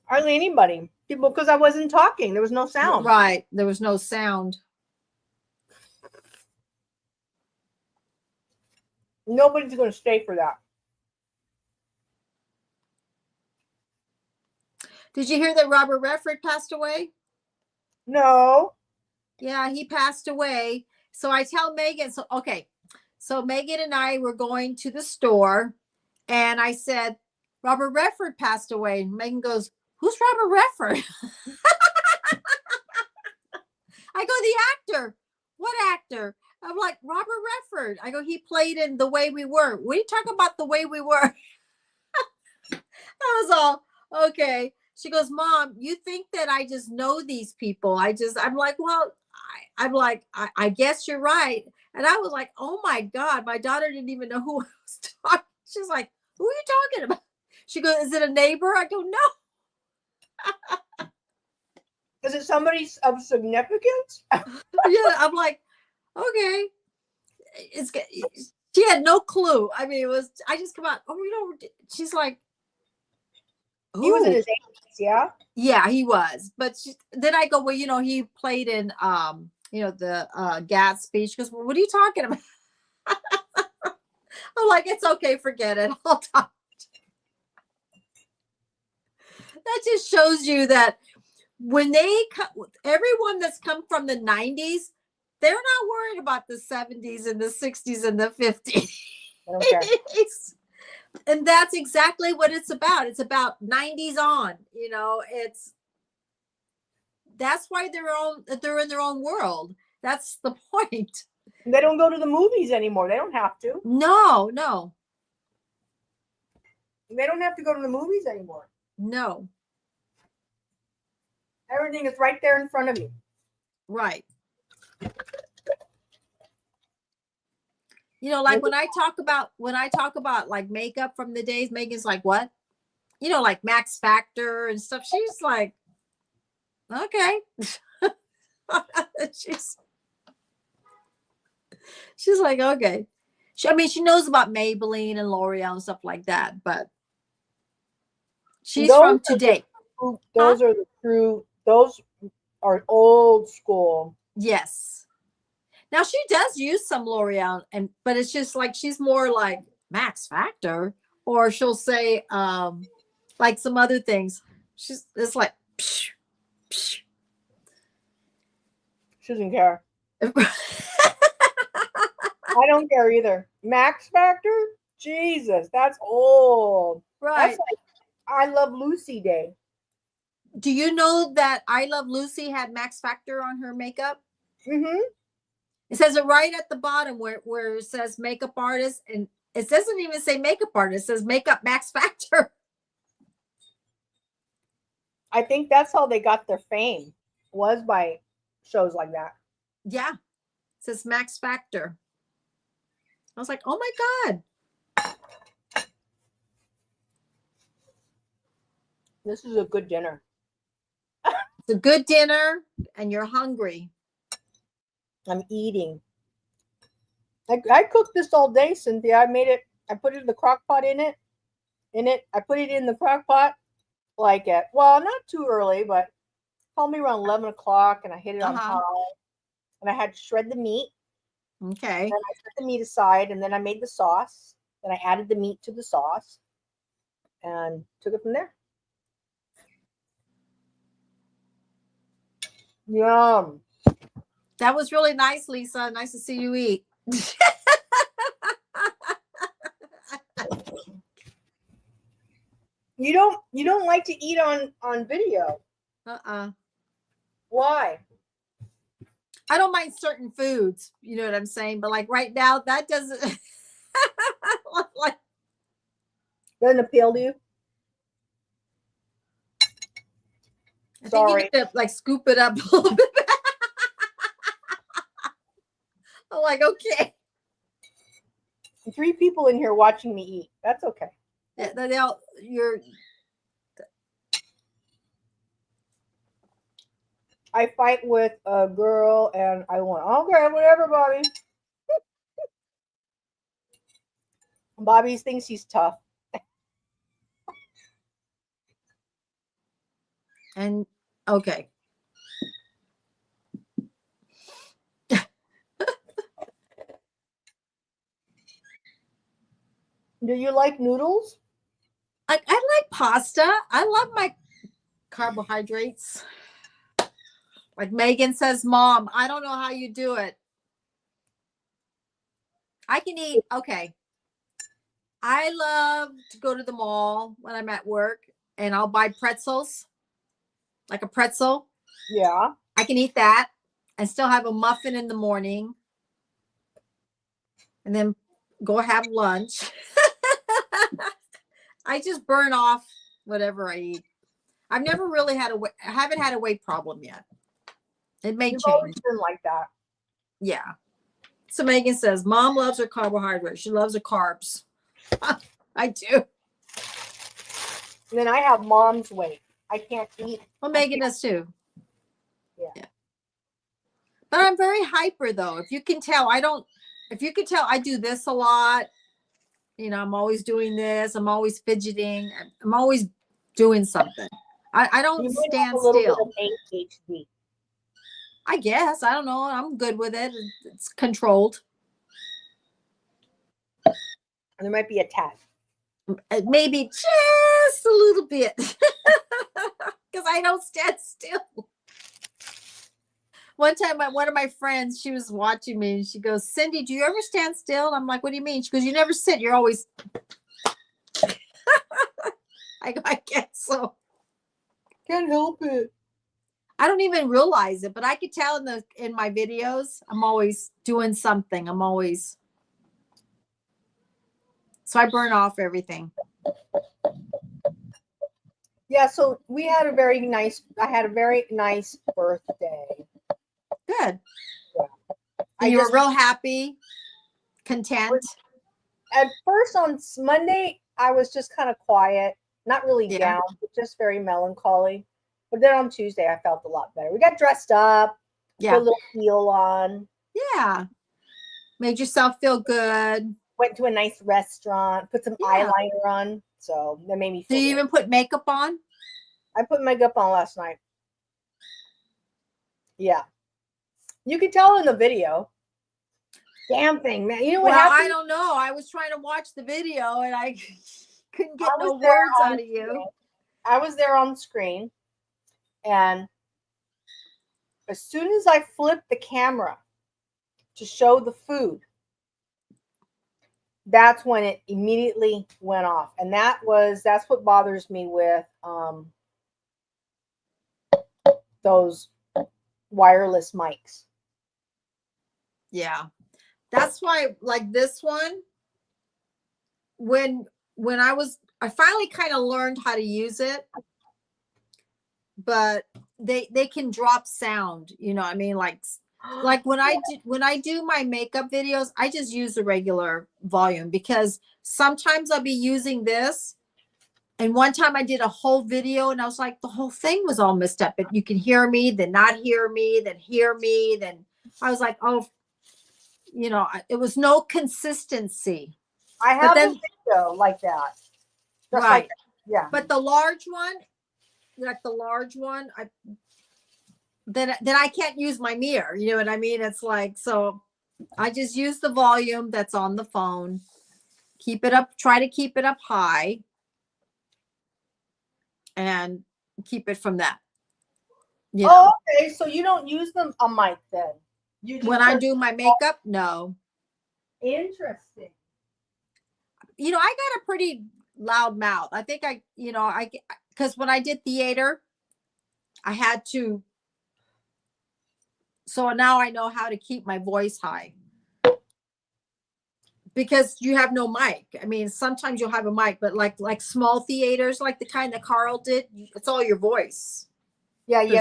Hardly anybody. People, because I wasn't talking. There was no sound. Right. There was no sound. Nobody's going to stay for that. Did you hear that Robert Redford passed away? No. Yeah, he passed away. So I tell Megan, so Megan and I were going to the store, and I said, Robert Redford passed away. And Megan goes, who's Robert Redford? I go, the actor. What actor? I'm like, Robert Redford. I go, he played in The Way We Were. What are you talking about, The Way We Were? I was all, okay. She goes, Mom, you think that I just know these people. I'm like, well, I'm like, I guess you're right. And I was like, oh my God, my daughter didn't even know who I was talking. She's like, who are you talking about? She goes, is it a neighbor? I go, no. Is it somebody of significance? Yeah, I'm like, okay. She had no clue. I mean, I just come out, she's like, He was in "Who?" his 80s, yeah? Yeah, he was. But then I go, well, he played in the Gatsby. She goes, well, what are you talking about? I'm like, it's okay, forget it. I'll talk. That just shows you that when everyone that's come from the 90s, they're not worried about the 70s and the 60s and the 50s. I don't care. And that's exactly what it's about. It's about 90s on, that's why they're in their own world. That's the point. They don't go to the movies anymore. They don't have to. No. They don't have to go to the movies anymore. No. Everything is right there in front of you. Right. Like when I talk about like makeup from the days, Megan's like, what? Like Max Factor and stuff. She's like, okay. she's like, okay. She knows about Maybelline and L'Oreal and stuff like that, but she's from today. Those are the true, those are old school. Yes. Now she does use some L'Oreal, but it's just like she's more like Max Factor, or she'll say like some other things. It's like psh, psh. She doesn't care. I don't care either. Max Factor? Jesus, that's old. Right. That's like I Love Lucy Day. Do you know that I Love Lucy had Max Factor on her makeup? Mm-hmm. It says it right at the bottom where it says makeup artist, and it doesn't even say makeup artist. It says makeup Max Factor. I think that's how they got their fame, was by shows like that. Yeah. It says Max Factor. I was like, oh my God. This is a good dinner. It's a good dinner and you're hungry. I'm eating. I cooked this all day, Cynthia. I made it. I put it in the crock pot I put it in the crock pot like not too early, but probably around 11 o'clock, and I hit it on high. And I had to shred the meat. Okay. And I set the meat aside, and then I made the sauce. Then I added the meat to the sauce and took it from there. Yum. That was really nice, Lisa. Nice to see you eat. You don't like to eat on video. Why? I don't mind certain foods, you know what I'm saying? But like right now, that doesn't doesn't appeal to you. I think you need to like scoop it up a little bit. I'm like, okay. 3 people in here watching me eat. That's okay. I fight with a girl and I won. Okay, whatever, Bobby. Bobby thinks he's tough. And okay. Do you like noodles? I like pasta. I love my carbohydrates. Like Megan says, Mom, I don't know how you do it. I can eat. Okay. I love to go to the mall when I'm at work and I'll buy pretzels, like a pretzel. Yeah. I can eat that and still have a muffin in the morning and then go have lunch. I just burn off whatever I eat. I've never really I haven't had a weight problem yet. It may You've change. always been like that. Yeah. So Megan says, Mom loves her carbohydrates. She loves her carbs. I do. And then I have Mom's weight. I can't eat. Well, Megan does too. Yeah. But I'm very hyper though. If you can tell, I do this a lot. You know, I'm always doing this. I'm always fidgeting. I'm always doing something. I don't You might stand have a little still. bit of ADHD. I guess. I don't know. I'm good with it. It's controlled. There might be a tad. Maybe just a little bit. Because I don't stand still. One time, one of my friends, she was watching me and she goes, Cindy, do you ever stand still? And I'm like, what do you mean? She goes, you never sit. You're always. I guess so. Can't help it. I don't even realize it, but I could tell in my videos, I'm always doing something. So I burn off everything. Yeah, so I had a very nice birthday. Good. Yeah. You were real happy, content. At first on Monday, I was just kind of quiet, not really down, but just very melancholy. But then on Tuesday, I felt a lot better. We got dressed up, put a little heel on. Yeah. Made yourself feel good. Went to a nice restaurant, put some eyeliner on. So that made me feel good. Do you even put makeup on? I put makeup on last night. Yeah. You could tell in the video. Damn thing, man. You know what happened? I don't know. I was trying to watch the video and I couldn't get no words out of you. I was there on screen. And as soon as I flipped the camera to show the food, that's when it immediately went off. And that's what bothers me with those wireless mics. Yeah. That's why, like this one, when I finally kind of learned how to use it, but they can drop sound, you know what I mean? Like when I do my makeup videos, I just use the regular volume because sometimes I'll be using this. And one time I did a whole video and I was like, the whole thing was all messed up. But you can hear me, then not hear me, then hear me. Then I was like, oh, you know, it was no consistency. I have a video like that. Right. Like that. Yeah. But the large one, then I can't use my mirror. You know what I mean? It's like, so I just use the volume that's on the phone. Keep it up. Try to keep it up high. And keep it from that. You know? Okay. So you don't use a mic then? When I do my makeup, no. Interesting. You know, I got a pretty loud mouth. I think because when I did theater, I had to. So now I know how to keep my voice high. Because you have no mic. I mean, sometimes you'll have a mic, but like small theaters, like the kind that Carl did, it's all your voice. Yeah, you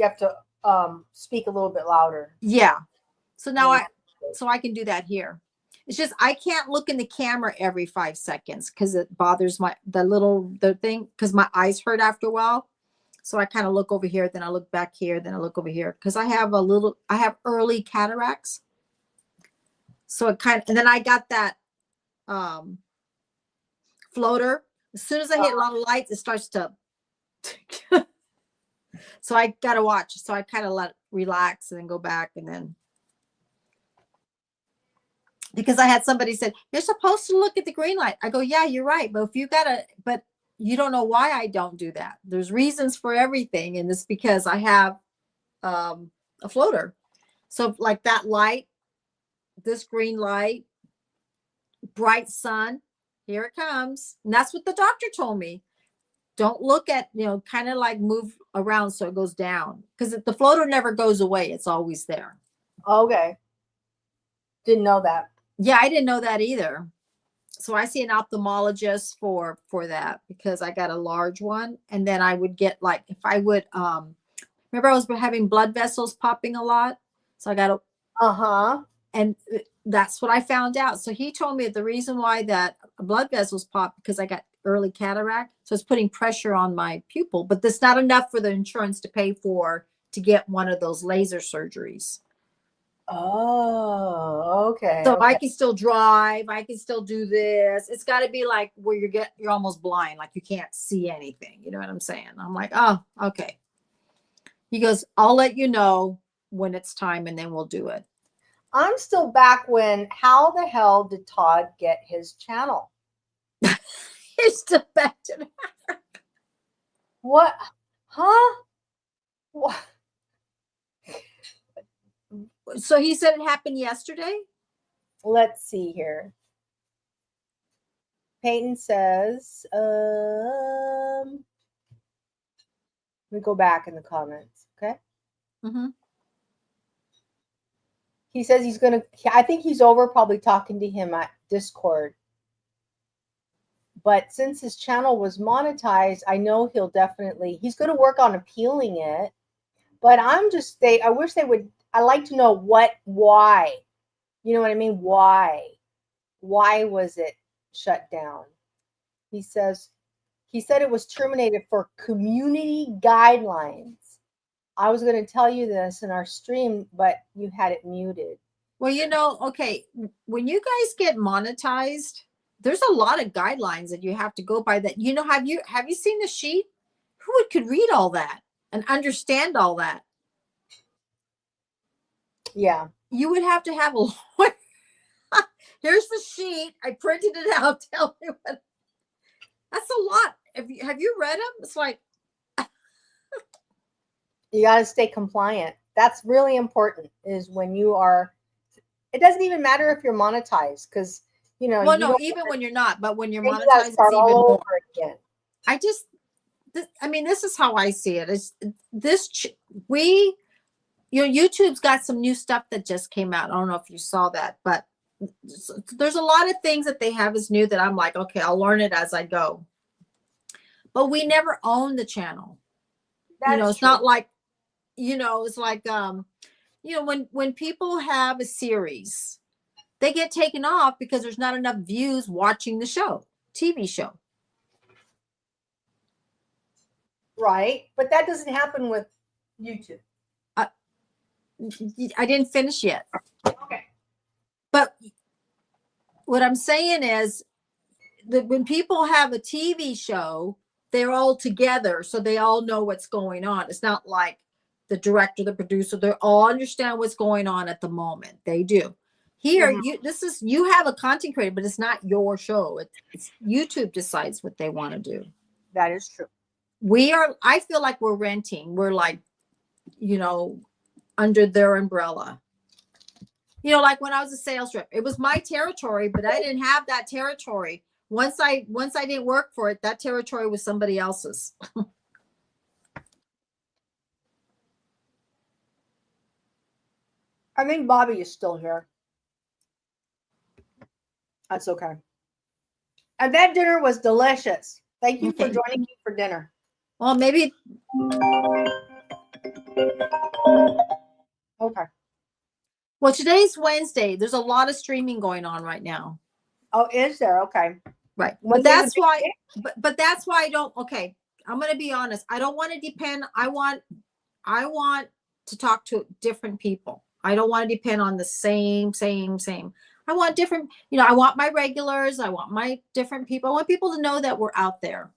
have to speak a little bit louder. Yeah. So now I can do that here. It's just I can't look in the camera every 5 seconds because it bothers the thing because my eyes hurt after a while. So I kind of look over here, then I look back here, then I look over here because I have early cataracts. So it and then I got that floater. As soon as I hit a lot of lights, it starts to. So I got to watch. So I kind of let it relax and then go back and then. Because I had somebody said, you're supposed to look at the green light. I go, yeah, you're right. But but you don't know why I don't do that. There's reasons for everything. And it's because I have a floater. So like that light, this green light, bright sun, here it comes. And that's what the doctor told me. Don't look at, kind of like move around so it goes down. Because the floater never goes away. It's always there. Okay. Didn't know that. Yeah, I didn't know that either. So I see an ophthalmologist for that because I got a large one. And then I would get like, if I would, remember I was having blood vessels popping a lot. So I got a, Uh-huh. and that's what I found out. So he told me the reason why that blood vessels pop because I got early cataract. So it's putting pressure on my pupil, but that's not enough for the insurance to pay for to get one of those laser surgeries. Oh, okay. So okay. I can still drive. I can still do this. It's got to be like where you're almost blind, like you can't see anything. You know what I'm saying? I'm like, oh, okay. He goes, I'll let you know when it's time, and then we'll do it. I'm still back when, how the hell did Todd get his channel? He's still back to that. What? Huh? What? So he said it happened yesterday? Let's see here. Peyton says, let me go back in the comments, okay? Mm-hmm. He says he's going to, I think he's over probably talking to him at Discord. But since his channel was monetized, I know he's going to work on appealing it. But I wish they would, I like to know why. You know what I mean? Why? Why was it shut down? He said it was terminated for community guidelines. I was going to tell you this in our stream, but you had it muted. Well, okay, when you guys get monetized, there's a lot of guidelines that you have to go by that. Have you seen the sheet? Who could read all that and understand all that? Yeah. You would have to have a lawyer. Here's the sheet. I printed it out. Tell me what. That's a lot. Have you read them? It's like, you got to stay compliant. That's really important, is when you are, it doesn't even matter if you're monetized, because, well, no, even when you're not, but when you're you gotta monetized, it's start even all more. over again. This is how I see it. YouTube's got some new stuff that just came out. I don't know if you saw that, but there's a lot of things that they have as new that I'm like, okay, I'll learn it as I go. But we never own the channel. It's not like, it's like, when people have a series, they get taken off because there's not enough views watching the show, TV show. Right. But that doesn't happen with YouTube. I didn't finish yet. Okay. But what I'm saying is that when people have a TV show, they're all together, so they all know what's going on. It's not like the director, the producer, they all understand what's going on at the moment. They do. Here, you have a content creator, but it's not your show. It's YouTube decides what they want to do. That is true. I feel like we're renting. We're like, under their umbrella. Like when I was a sales rep, it was my territory, but I didn't have that territory. Once I didn't work for it, that territory was somebody else's. I think Bobby is still here. That's okay. And that dinner was delicious. Thank you for joining me for dinner. Well, maybe. Okay. Well, today's Wednesday. There's a lot of streaming going on right now. Oh, is there? Okay. Right. But that's why, but that's why I don't, okay. I'm going to be honest. I don't want to depend. I want to talk to different people. I don't want to depend on the same. I want different, I want my regulars. I want my different people. I want people to know that we're out there.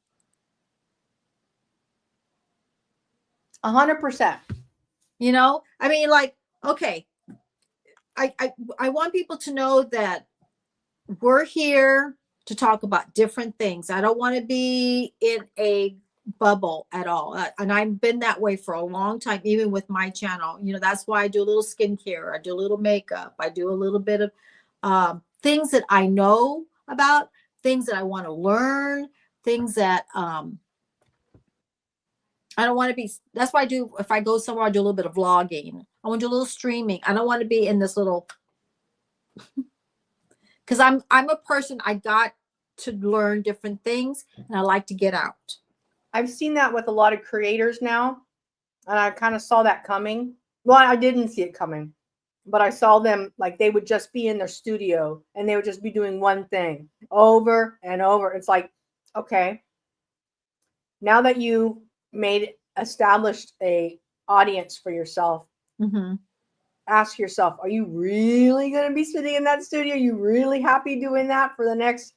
100%. I mean, like, okay. I want people to know that we're here to talk about different things. I don't want to be in a bubble at all. And I've been that way for a long time, even with my channel. You know, that's why I do a little skincare, I do a little makeup, I do a little bit of things that I know about, things that I want to learn, things that I don't want to be. That's why I do. If I go somewhere, I do a little bit of vlogging. I want to do a little streaming. I don't want to be in this little, because I'm a person. I got to learn different things, and I like to get out. I've seen that with a lot of creators now, and I kind of saw that coming. Well, I didn't see it coming, but I saw them like they would just be in their studio and they would just be doing one thing over and over. It's like, okay, now that you established a audience for yourself, Mm-hmm. ask yourself, are you really going to be sitting in that studio? Are you really happy doing that for the next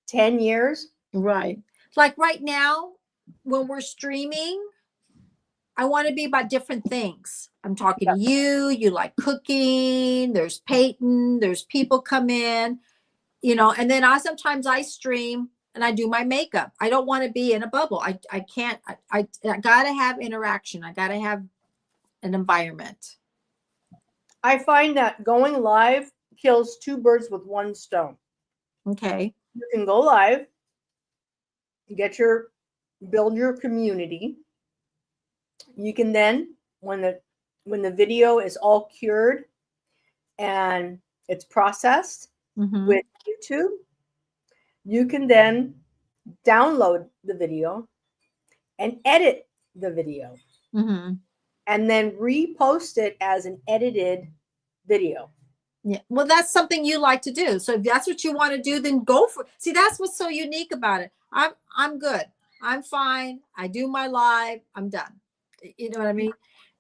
10 years? Right. Like right now, when we're streaming, I want to be about different things. I'm talking to you. You like cooking. There's Peyton. There's people come in, you know, and then sometimes I stream and I do my makeup. I don't want to be in a bubble. I can't. I got to have interaction. I got to have an environment. I find that going live kills two birds with one stone. Okay. You can go live, build your community. You can then, when the video is all cured and it's processed Mm-hmm. with YouTube, you can then download the video and edit the video Mm-hmm. and then repost it as an edited video. Yeah. Well, that's something you like to do. So if that's what you want to do, then go for it. See, that's what's so unique about it. I'm good. I'm fine. I do my live. I'm done. You know what I mean?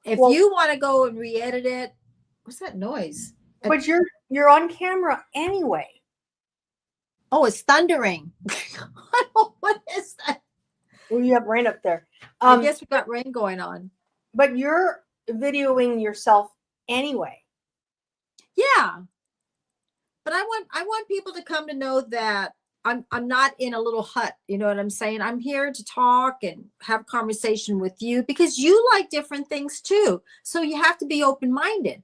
If you want to go and re-edit it, what's that noise? But you're on camera anyway. Oh, it's thundering. What is that? Well, you have rain up there. I guess we got rain going on. But you're videoing yourself anyway. Yeah. But I want people to come to know that I'm not in a little hut. You know what I'm saying? I'm here to talk and have conversation with you because you like different things too. So you have to be open-minded.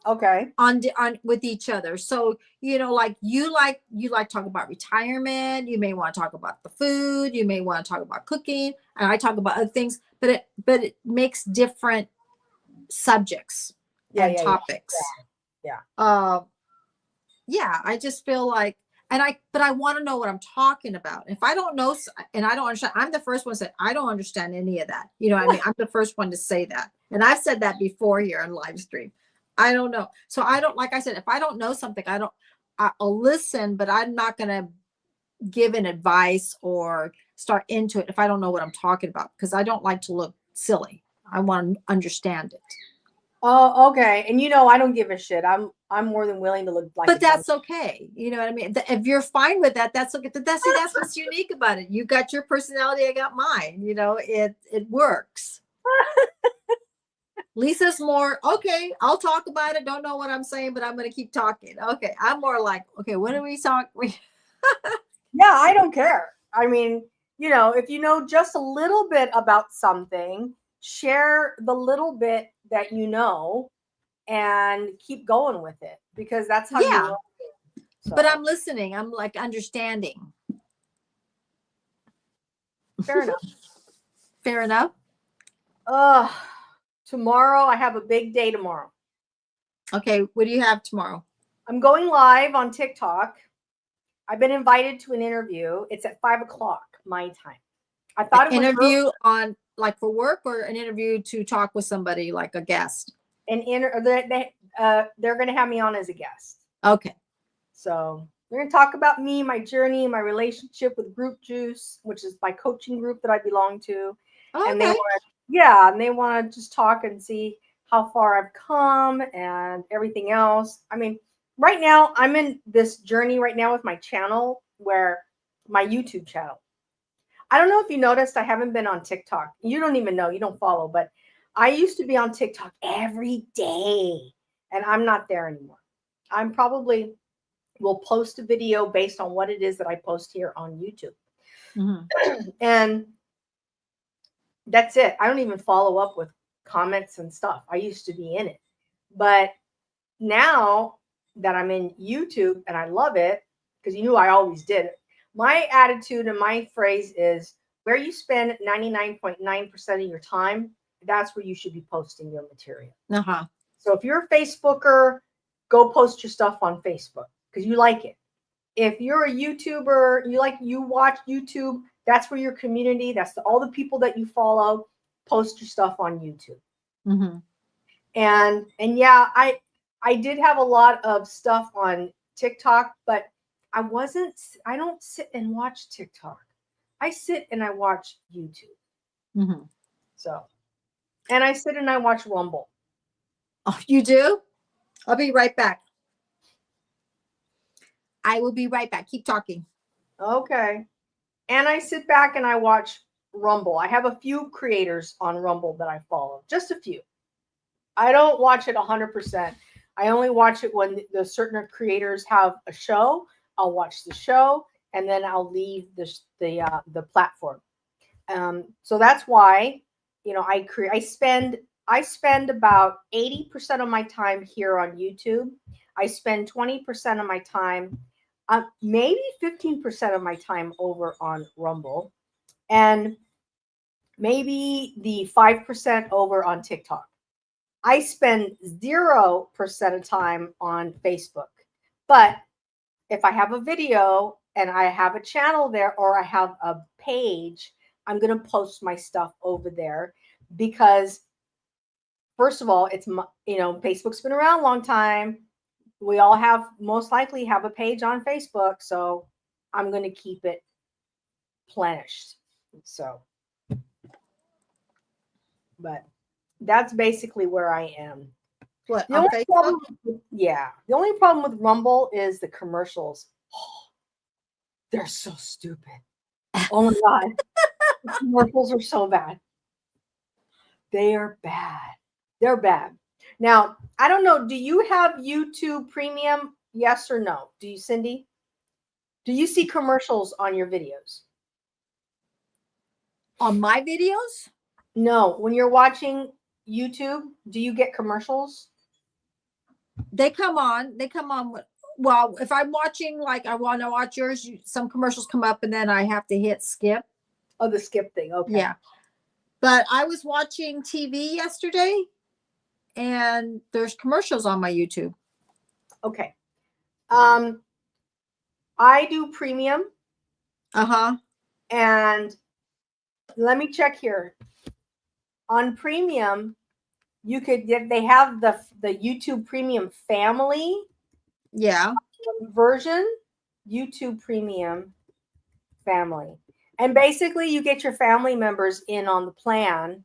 Okay. On with each other. So, you know, like you like talk about retirement, you may want to talk about the food, you may want to talk about cooking, and I talk about other things, but it makes different subjects and topics. Yeah. Yeah, I just feel like, but I want to know what I'm talking about. If I don't know and I don't understand, I'm the first one to say I don't understand any of that. You know what I mean? I'm the first one to say that. And I've said that before here on live stream. I don't know. So I don't, like I said, if I don't know something, I'll listen, but I'm not going to give an advice or start into it if I don't know what I'm talking about, because I don't like to look silly. I want to understand it. Oh, okay. And you know, I don't give a shit. I'm more than willing to look like. But that's okay. You know what I mean? If you're fine with that, that's okay. That's what's unique about it. You got your personality, I got mine. You know, it works. Lisa's more, okay, I'll talk about it. Don't know what I'm saying, but I'm going to keep talking. Okay. I'm more like, okay, what are we talking? Yeah, I don't care. I mean, you know, if you know just a little bit about something, share the little bit that you know and keep going with it, because that's how you learn. So. But I'm listening. I'm like understanding. Fair enough. Fair enough. Tomorrow I have a big day tomorrow. Okay, what do you have tomorrow? I'm going live on TikTok. I've been invited to an interview. It's at 5:00 my time. I thought an interview on like for work, or an interview to talk with somebody like a guest? They're going to have me on as a guest. Okay. So we're going to talk about me, my journey, my relationship with Group Juice, which is my coaching group that I belong to. Okay. And they want to just talk and see how far I've come and everything else. I mean, right now I'm in this journey right now with my channel, where my YouTube channel. I don't know if you noticed, I haven't been on TikTok. You don't even know, you don't follow, but I used to be on TikTok every day, and I'm not there anymore. I'm probably will post a video based on what it is that I post here on YouTube. And that's it. I don't even follow up with comments and stuff. I used to be in it. But now that I'm in YouTube and I love it, because you knew I always did it, my attitude and my phrase is where you spend 99.9% of your time, that's where you should be posting your material. So if you're a Facebooker, go post your stuff on Facebook because you like it. If you're a YouTuber, you watch YouTube, that's where your community, that's all the people that you follow, post your stuff on YouTube. And yeah, I did have a lot of stuff on TikTok, but I don't sit and watch TikTok. I sit and I watch YouTube. So, and I sit and I watch Rumble. Oh, you do? I'll be right back. I will be right back. Keep talking. Okay. And I sit back and I watch Rumble. I have a few creators on Rumble that I follow, just a few. I don't watch it 100%. I only watch it when the certain creators have a show. I'll watch the show and then I'll leave the platform. So that's why, I spend about 80% of my time here on YouTube. I spend 20% of my time, maybe 15% of my time over on Rumble, and maybe the 5% over on TikTok. I spend 0% of time on Facebook. But if I have a video and I have a channel there or I have a page, I'm going to post my stuff over there because, first of all, it's, Facebook's been around a long time. We all most likely have a page on Facebook. So I'm going to keep it plenished. So, but that's basically where I am. What, on Facebook? The only problem with Rumble is the commercials. Oh, they're so stupid. Oh my God. The commercials are so bad. They are bad. They're bad. Now, I don't know. Do you have YouTube Premium? Yes or no? Do you, Cindy? Do you see commercials on your videos? On my videos? No. When you're watching YouTube, do you get commercials? They come on. Well, if I'm watching, like I want to watch yours, some commercials come up and then I have to hit skip. Oh, the skip thing. Okay. Yeah. But I was watching TV yesterday and there's commercials on my YouTube. Okay. I do premium. And let me check here. On premium, they have the YouTube Premium Family. Yeah. Version, YouTube Premium Family. And basically you get your family members in on the plan.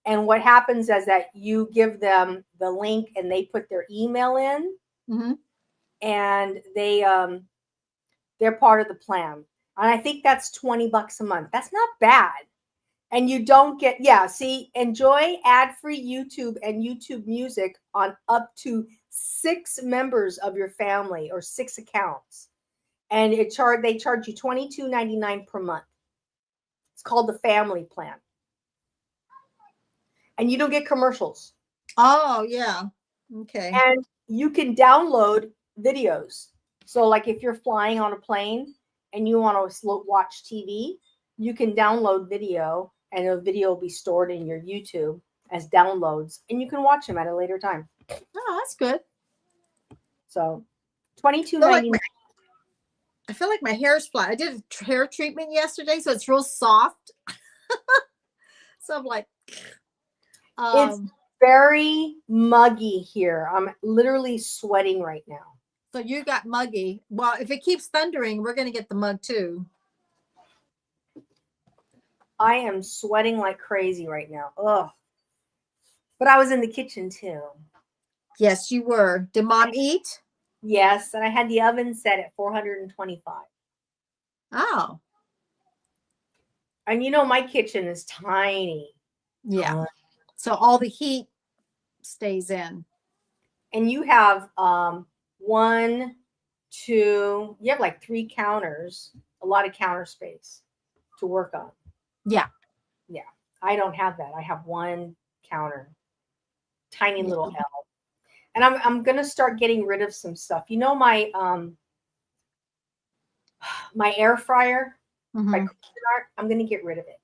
And what happens is that you give them the link and they put their email in. And they're part of the plan. And I think that's $20 a month. That's not bad. And you don't get, enjoy ad-free YouTube and YouTube music on up to 6 members of your family or 6 accounts. And they charge you $22.99 per month. It's called the family plan. And you don't get commercials. Oh, yeah. Okay. And you can download videos. So like if you're flying on a plane and you want to watch TV, you can download video and the video will be stored in your YouTube as downloads and you can watch them at a later time. Oh, that's good. So $22.99. I feel like my hair is flat. I did a hair treatment yesterday, so it's real soft. So I'm like, it's very muggy here. I'm literally sweating right now. So you got muggy. Well, if it keeps thundering, we're going to get the mug too. I am sweating like crazy right now. Ugh. But I was in the kitchen too. Yes, you were. Did Mom eat? Yes, and I had the oven set at 425. Oh. And my kitchen is tiny. Yeah. So all the heat stays in. And you have 1, 2, you have like 3 counters, a lot of counter space. to work on. Yeah. Yeah. I don't have that. I have one counter, tiny little hell. And I'm going to start getting rid of some stuff. You know, my air fryer, my Mhm. Cuisinart, I'm going to get rid of it.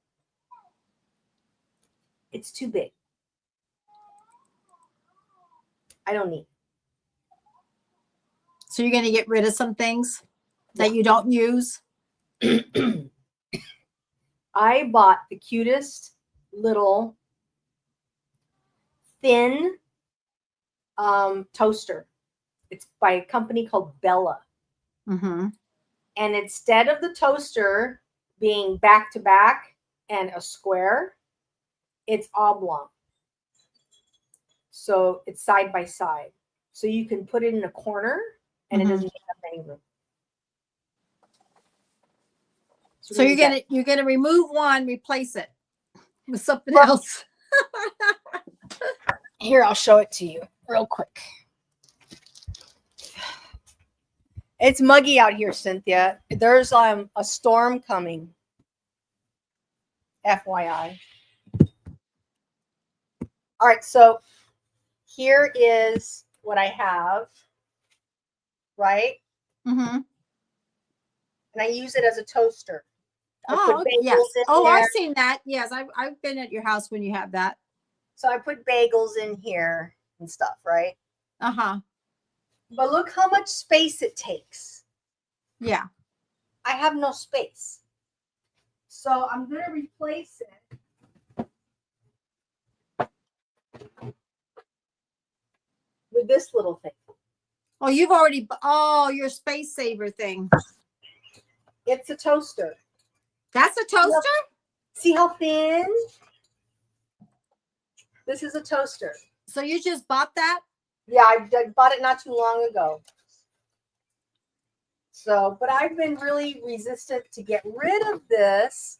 It's too big. I don't need it. So you're going to get rid of some things that you don't use? I bought the cutest little thin toaster. It's by a company called Bella. Mm-hmm. And instead of the toaster being back to back and a square, it's oblong. So it's side by side. So you can put it in a corner and it doesn't take up any room. So you're gonna remove one, replace it with something else. Here, I'll show it to you real quick. It's muggy out here, Cynthia. There's a storm coming. FYI. All right, so here is what I have, right? Mm-hmm. And I use it as a toaster. I Oh, put bagels yes. in Oh, there. I've seen that. Yes, I've been at your house when you have that. So I put bagels in here and stuff, right? Uh-huh. But look how much space it takes. Yeah. I have no space. So I'm going to replace it with this little thing. Oh, your space saver thing. It's a toaster. That's a toaster? See how thin? This is a toaster. So you just bought that? Yeah, I bought it not too long ago. So, but I've been really resistant to get rid of this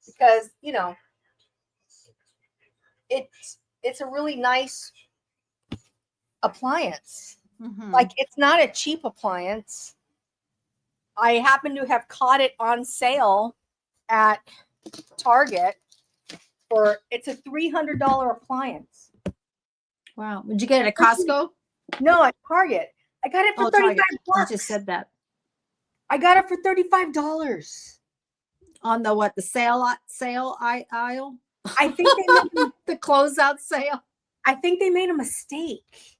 because, you know, it's a really nice appliance. Mm-hmm. Like, it's not a cheap appliance. I happen to have caught it on sale at Target for, it's a $300 appliance. Wow. Would you get it at Costco? No, at Target. I got it for 35 bucks. You just said that. I got it for $35. On the what? The sale aisle? I think they made The closeout sale. I think they made a mistake.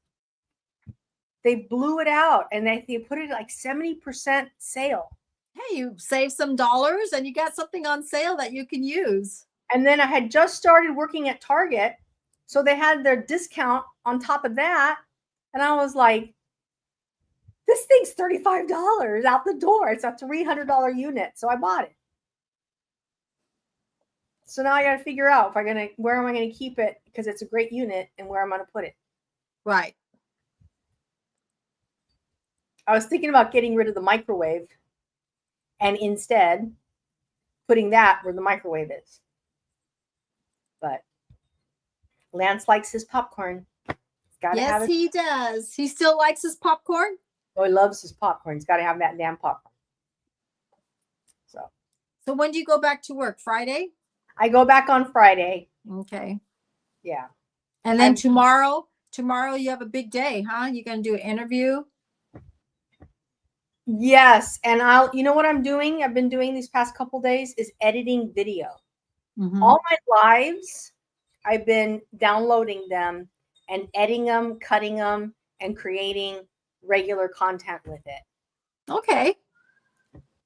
They blew it out and they put it like 70% sale. Hey, you save some dollars and you got something on sale that you can use. And then I had just started working at Target, so they had their discount on top of that. And I was like, this thing's $35 out the door. It's a $300 unit. So I bought it. So now I got to figure out where am I going to keep it, because it's a great unit, and where I'm going to put it. Right. I was thinking about getting rid of the microwave and instead putting that where the microwave is. But Lance likes his popcorn. Yes, he does. He still likes his popcorn? Oh, he loves his popcorn. He's got to have that damn popcorn. So when do you go back to work? Friday? I go back on Friday. Okay. Yeah. And then tomorrow you have a big day, huh? You're going to do an interview? Yes. And you know what I'm doing? I've been doing these past couple days is editing video. Mm-hmm. All my lives, I've been downloading them and editing them, cutting them, and creating regular content with it. Okay.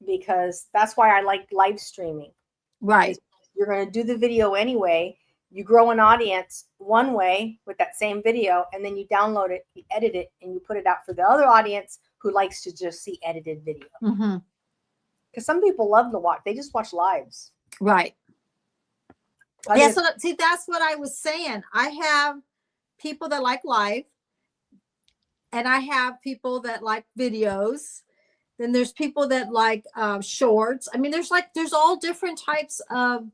Because that's why I like live streaming. Right. You're going to do the video anyway. You grow an audience one way with that same video, and then you download it, you edit it, and you put it out for the other audience who likes to just see edited video. Mm-hmm. Because some people love to watch. They just watch lives. Right. Yeah, so see, that's what I was saying. I have people that like live, and I have people that like videos. Then there's people that like shorts. I mean, there's all different types of,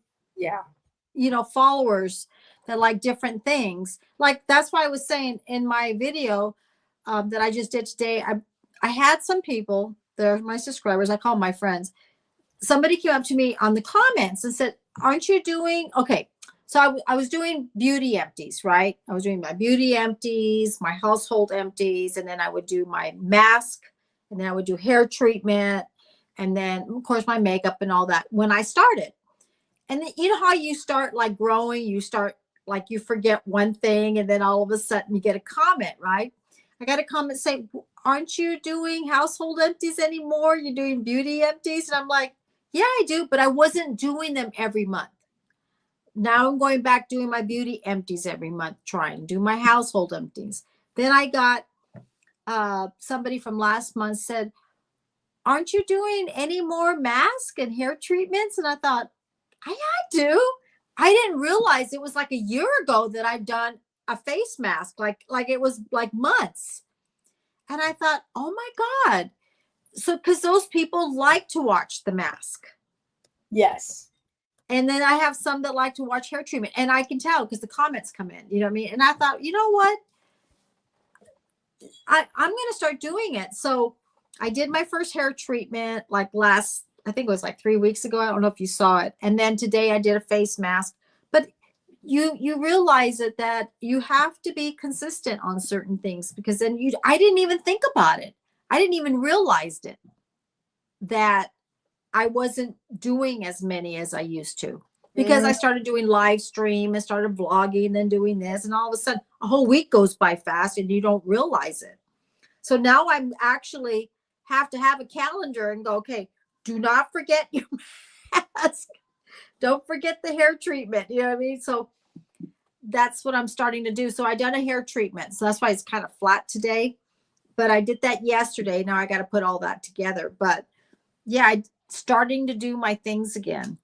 followers that like different things. Like, that's why I was saying in my video that I just did today, I had some people, they're my subscribers, I call them my friends. somebody came up to me on the comments and said, aren't you doing, okay. So I was doing beauty empties, right? I was doing my beauty empties, my household empties, and then I would do my mask, and then I would do hair treatment, and then of course my makeup and all that when I started. And then, you know how you start like growing, you start like you forget one thing, and then all of a sudden you get a comment, right? I got a comment say, aren't you doing household empties anymore? You're doing beauty empties. And I'm like, yeah, I do, but I wasn't doing them every month. Now I'm going back doing my beauty empties every month, trying to do my household empties. Then I got somebody from last month said, aren't you doing any more mask and hair treatments? And I thought, I do. I didn't realize it was like a year ago that I'd done a face mask, like it was like months. And I thought, oh my God. So, because those people like to watch the mask. Yes. And then I have some that like to watch hair treatment. And I can tell because the comments come in, you know what I mean? And I thought, you know what? I'm going to start doing it. So I did my first hair treatment like I think it was like 3 weeks ago. I don't know if you saw it. And then today I did a face mask. But you realize that you have to be consistent on certain things, because then I didn't even think about it. I didn't even realize it, that I wasn't doing as many as I used to, because I started doing live stream and started vlogging and then doing this, and all of a sudden a whole week goes by fast and you don't realize it. So now I'm actually have to have a calendar and go, okay, do not forget your mask. Don't forget the hair treatment. You know what I mean? So that's what I'm starting to do. So I done a hair treatment. So that's why it's kind of flat today. But I did that yesterday. Now I got to put all that together. But yeah, I'm starting to do my things again.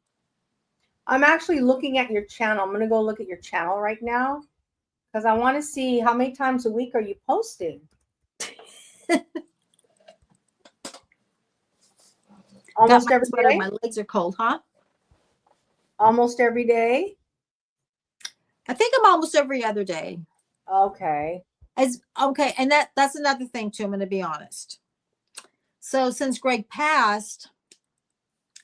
I'm actually looking at your channel. I'm going to go look at your channel right now because I want to see how many times a week are you posting? Almost every day? My legs are cold, huh? Almost every day? I think I'm almost every other day. Okay. Okay. And that's another thing too. I'm going to be honest. So since Greg passed,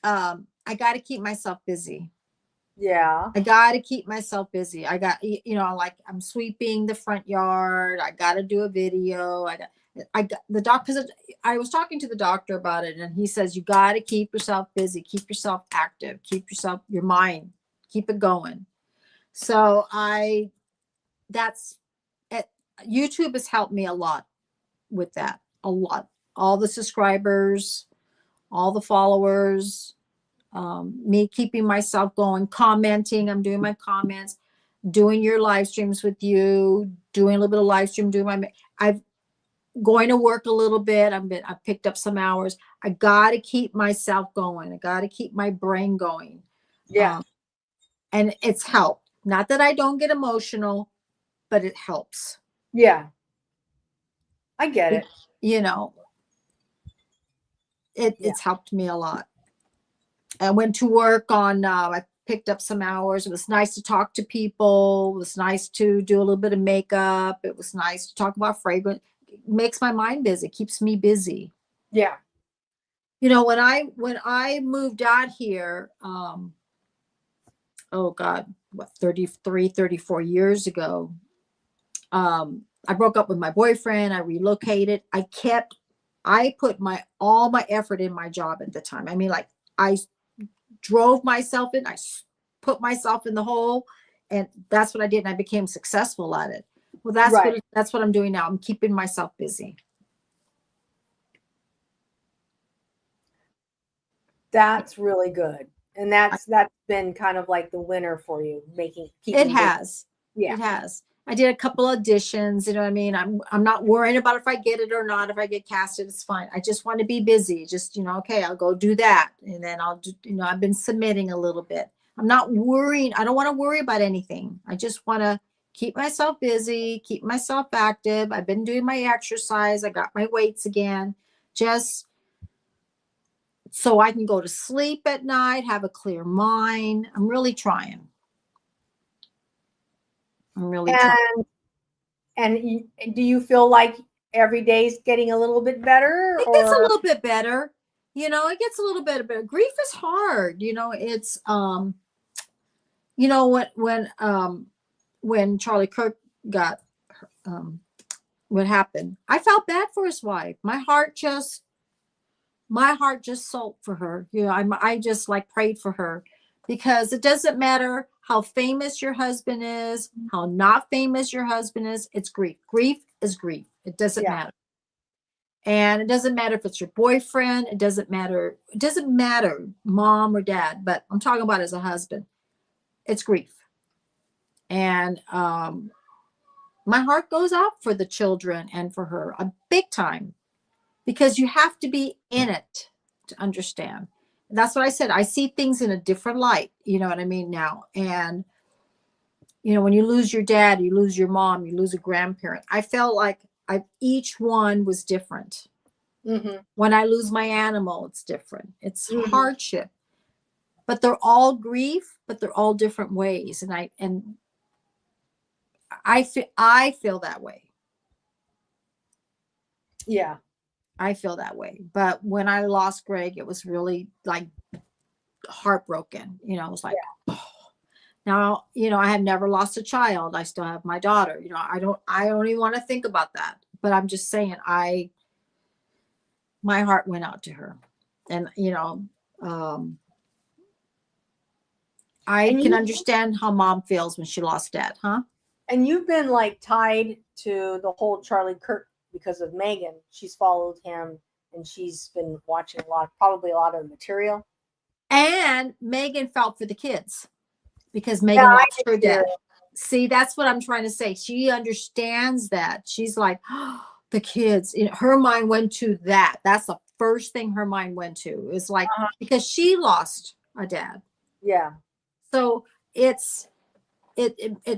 I got to keep myself busy. Yeah. I got to keep myself busy. I got, like I'm sweeping the front yard. I got to do a video. I got the doctor, because I was talking to the doctor about it, and he says, you got to keep yourself busy, keep yourself active, keep your mind, keep it going. So YouTube has helped me a lot with that, a lot. All the subscribers, all the followers, me keeping myself going, commenting. I'm doing my comments, doing your live streams with you, doing a little bit of live stream, I've going to work a little bit. I picked up some hours. I got to keep myself going. I got to keep my brain going. Yeah. And it's helped. Not that I don't get emotional, but it helps. Yeah. I get it. It's helped me a lot. I went to work I picked up some hours. It was nice to talk to people. It was nice to do a little bit of makeup. It was nice to talk about fragrance. It makes my mind busy, keeps me busy. Yeah. When I moved out here, oh God, 33, 34 years ago, I broke up with my boyfriend. I relocated. I put all my effort in my job at the time. I mean, like I drove myself in, I put myself in the hole, and that's what I did. And I became successful at it. Well, that's what I'm doing now. I'm keeping myself busy. That's really good. And that's been kind of like the winner for you, it has. Yeah. It has. I did a couple auditions, you know what I mean? I'm not worrying about if I get it or not. If I get casted, it's fine. I just want to be busy. Just, okay, I'll go do that. And then I'll do, I've been submitting a little bit. I'm not worrying. I don't want to worry about anything. I just want to keep myself busy, keep myself active. I've been doing my exercise. I got my weights again, just so I can go to sleep at night, have a clear mind. I'm really trying. trying. And do you feel like every day's getting a little bit better? It gets a little bit better. it gets a little bit, but grief is hard. It's, when Charlie Kirk got, um, what happened, I felt bad for his wife. My heart just sold for her. I just like prayed for her, because it doesn't matter how famous your husband is, how not famous your husband is. It's grief. Grief is grief. It doesn't matter. And it doesn't matter if it's your boyfriend. It doesn't matter. It doesn't matter, mom or dad, but I'm talking about as a husband. It's grief. And my heart goes out for the children and for her, a big time, because you have to be in it to understand. And that's what I said. I see things in a different light. You know what I mean now? And, when you lose your dad, you lose your mom, you lose a grandparent. I felt like each one was different. Mm-hmm. When I lose my animal, it's different. It's Mm-hmm. hardship, but they're all grief, but they're all different ways. And I feel that way. Yeah. I feel that way. But when I lost Greg, it was really like heartbroken. It was like, oh. Now, I have never lost a child. I still have my daughter. I don't even want to think about that. But I'm just saying, my heart went out to her. And, I can understand how mom feels when she lost dad, huh? And you've been like tied to the whole Charlie Kirk because of Megan. She's followed him and she's been watching probably a lot of material. And Megan felt for the kids because Megan lost her dad. See, that's what I'm trying to say. She understands that. She's like, oh, the kids. Her mind went to that. That's the first thing her mind went to. It's like, because she lost a dad. Yeah. So it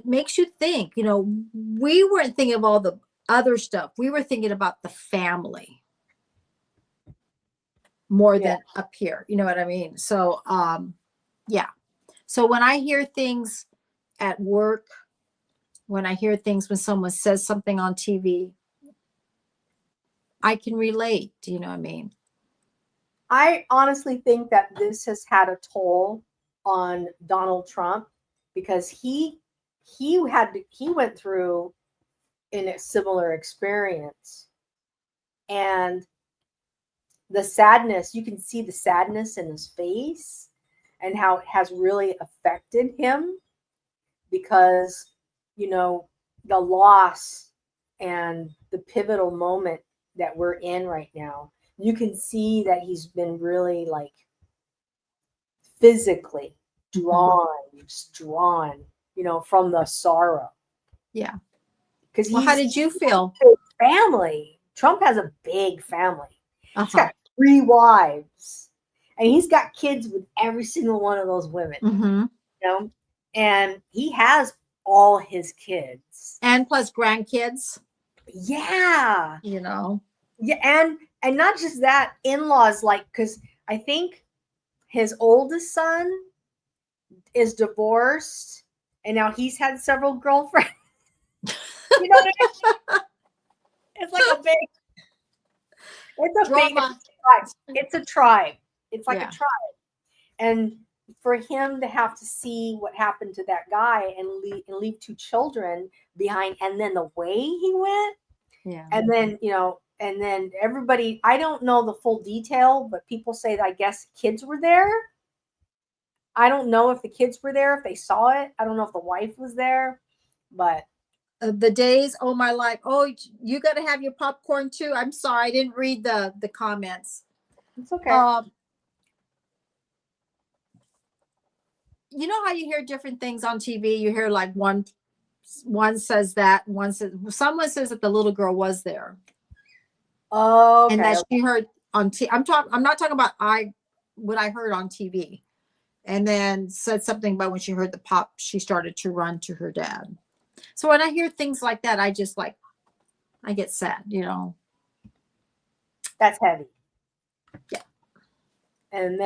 makes you think. We weren't thinking of all the other stuff. We were thinking about the family more than up here. You know what I mean? So, yeah. So when I hear things at work, when I hear things when someone says something on TV, I can relate. Do you know what I mean? I honestly think that this has had a toll on Donald Trump because he went through in a similar experience, and the sadness, you can see the sadness in his face and how it has really affected him because, the loss and the pivotal moment that we're in right now, you can see that he's been really like physically drawn, from the sorrow. Yeah. Because how did you feel? Family. Trump has a big family. He's Uh-huh. got 3 wives, and he's got kids with every single one of those women. Mm-hmm. And he has all his kids, and plus grandkids. Yeah. Yeah, and not just that, in-laws, like, because I think his oldest son is divorced, and now he's had several girlfriends. You know what I mean? It's like a big. It's a drama. It's a tribe. It's like Yeah. a tribe. And for him to have to see what happened to that guy and leave 2 children behind, and then the way he went, and then and then everybody, I don't know the full detail, but people say that I guess kids were there. I don't know if the kids were there, if they saw it. I don't know if the wife was there, but the days, oh my life. Oh, you got to have your popcorn too. I'm sorry, I didn't read the comments. It's okay. You know how you hear different things on TV? You hear like one says that, someone says that the little girl was there. Oh, okay. And that she heard on I'm not talking about what I heard on TV. And then said something about when she heard the pop, she started to run to her dad. So when I hear things like that, I just I get sad, That's heavy. Yeah. And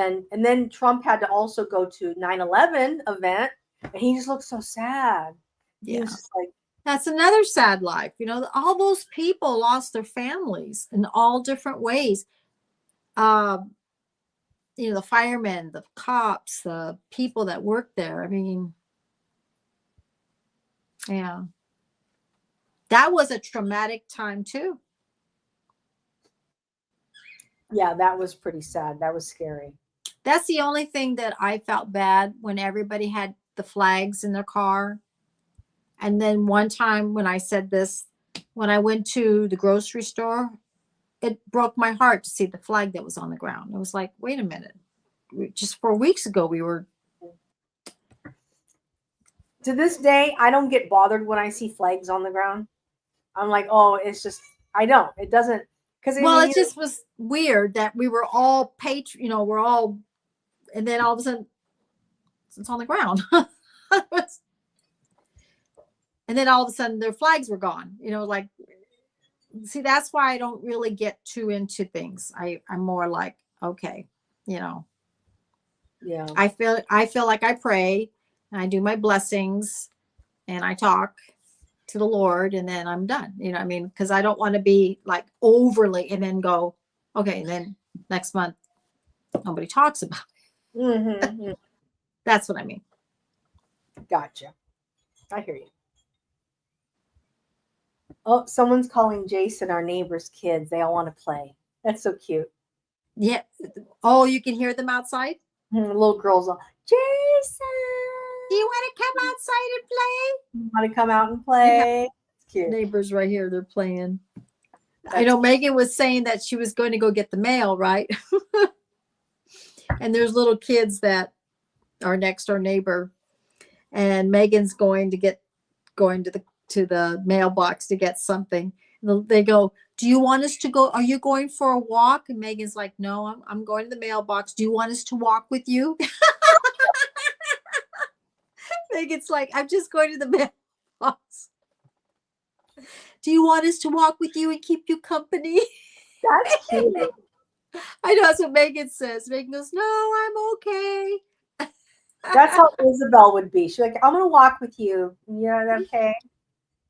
then Trump had to also go to 9/11 event, and he just looked so sad. Yeah. He was just like, that's another sad life. All those people lost their families in all different ways. the firemen, the cops, the people that work there. I mean, yeah, that was a traumatic time too. Yeah, that was pretty sad. That was scary. That's the only thing that I felt bad when everybody had the flags in their car. And then one time when I said this, when I went to the grocery store, it broke my heart to see the flag that was on the ground. I was like, wait a minute. Just 4 weeks ago, we were. To this day, I don't get bothered when I see flags on the ground. I'm like, oh, it's just, I don't. It doesn't, because Well, it just was weird that we were all we're all, and then all of a sudden it's on the ground. And then all of a sudden their flags were gone. Like, see, that's why I don't really get too into things. I'm more like, okay, yeah. I feel like I pray and I do my blessings and I talk to the Lord and then I'm done. You know what I mean? Because I don't want to be like overly and then go, okay, and then next month nobody talks about it. Mm-hmm. That's what I mean. Gotcha. I hear you. Oh, someone's calling Jason, our neighbor's kids. They all want to play. That's so cute. Yeah. Oh, you can hear them outside? Little girls all, Jason, Do you want to come outside and play? you want to come out and play? It's cute. Neighbors right here, they're playing. I know Megan was saying that she was going to go get the mail, right? And there's little kids that are next door neighbor, and Megan's going to the mailbox to get something. They go, do you want us to go? Are you going for a walk? And Megan's like, no, I'm going to the mailbox. Do you want us to walk with you? Megan's like, I'm just going to the mailbox. Do you want us to walk with you and keep you company? That's cute. I know that's what Megan says. Megan goes, no, I'm okay. That's how Isabel would be. She's like, I'm going to walk with you. Yeah, okay.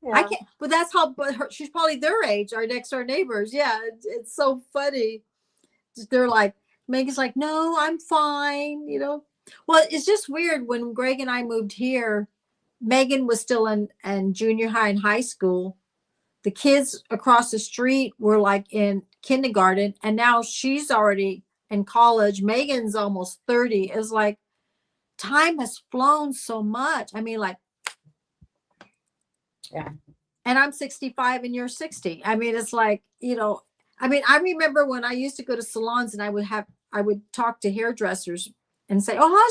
Yeah. I can't, but that's how, she's probably their age, our next door neighbors. Yeah, it's so funny. They're like, Megan's like, no, I'm fine. Well, it's just weird. When Greg and I moved here, Megan was still in junior high and high school. The kids across the street were like in kindergarten, and now she's already in college. Megan's almost 30. It's like time has flown so much. I mean, like, yeah. And I'm 65 and you're 60. I mean, it's like, I remember when I used to go to salons and I would talk to hairdressers and say, oh,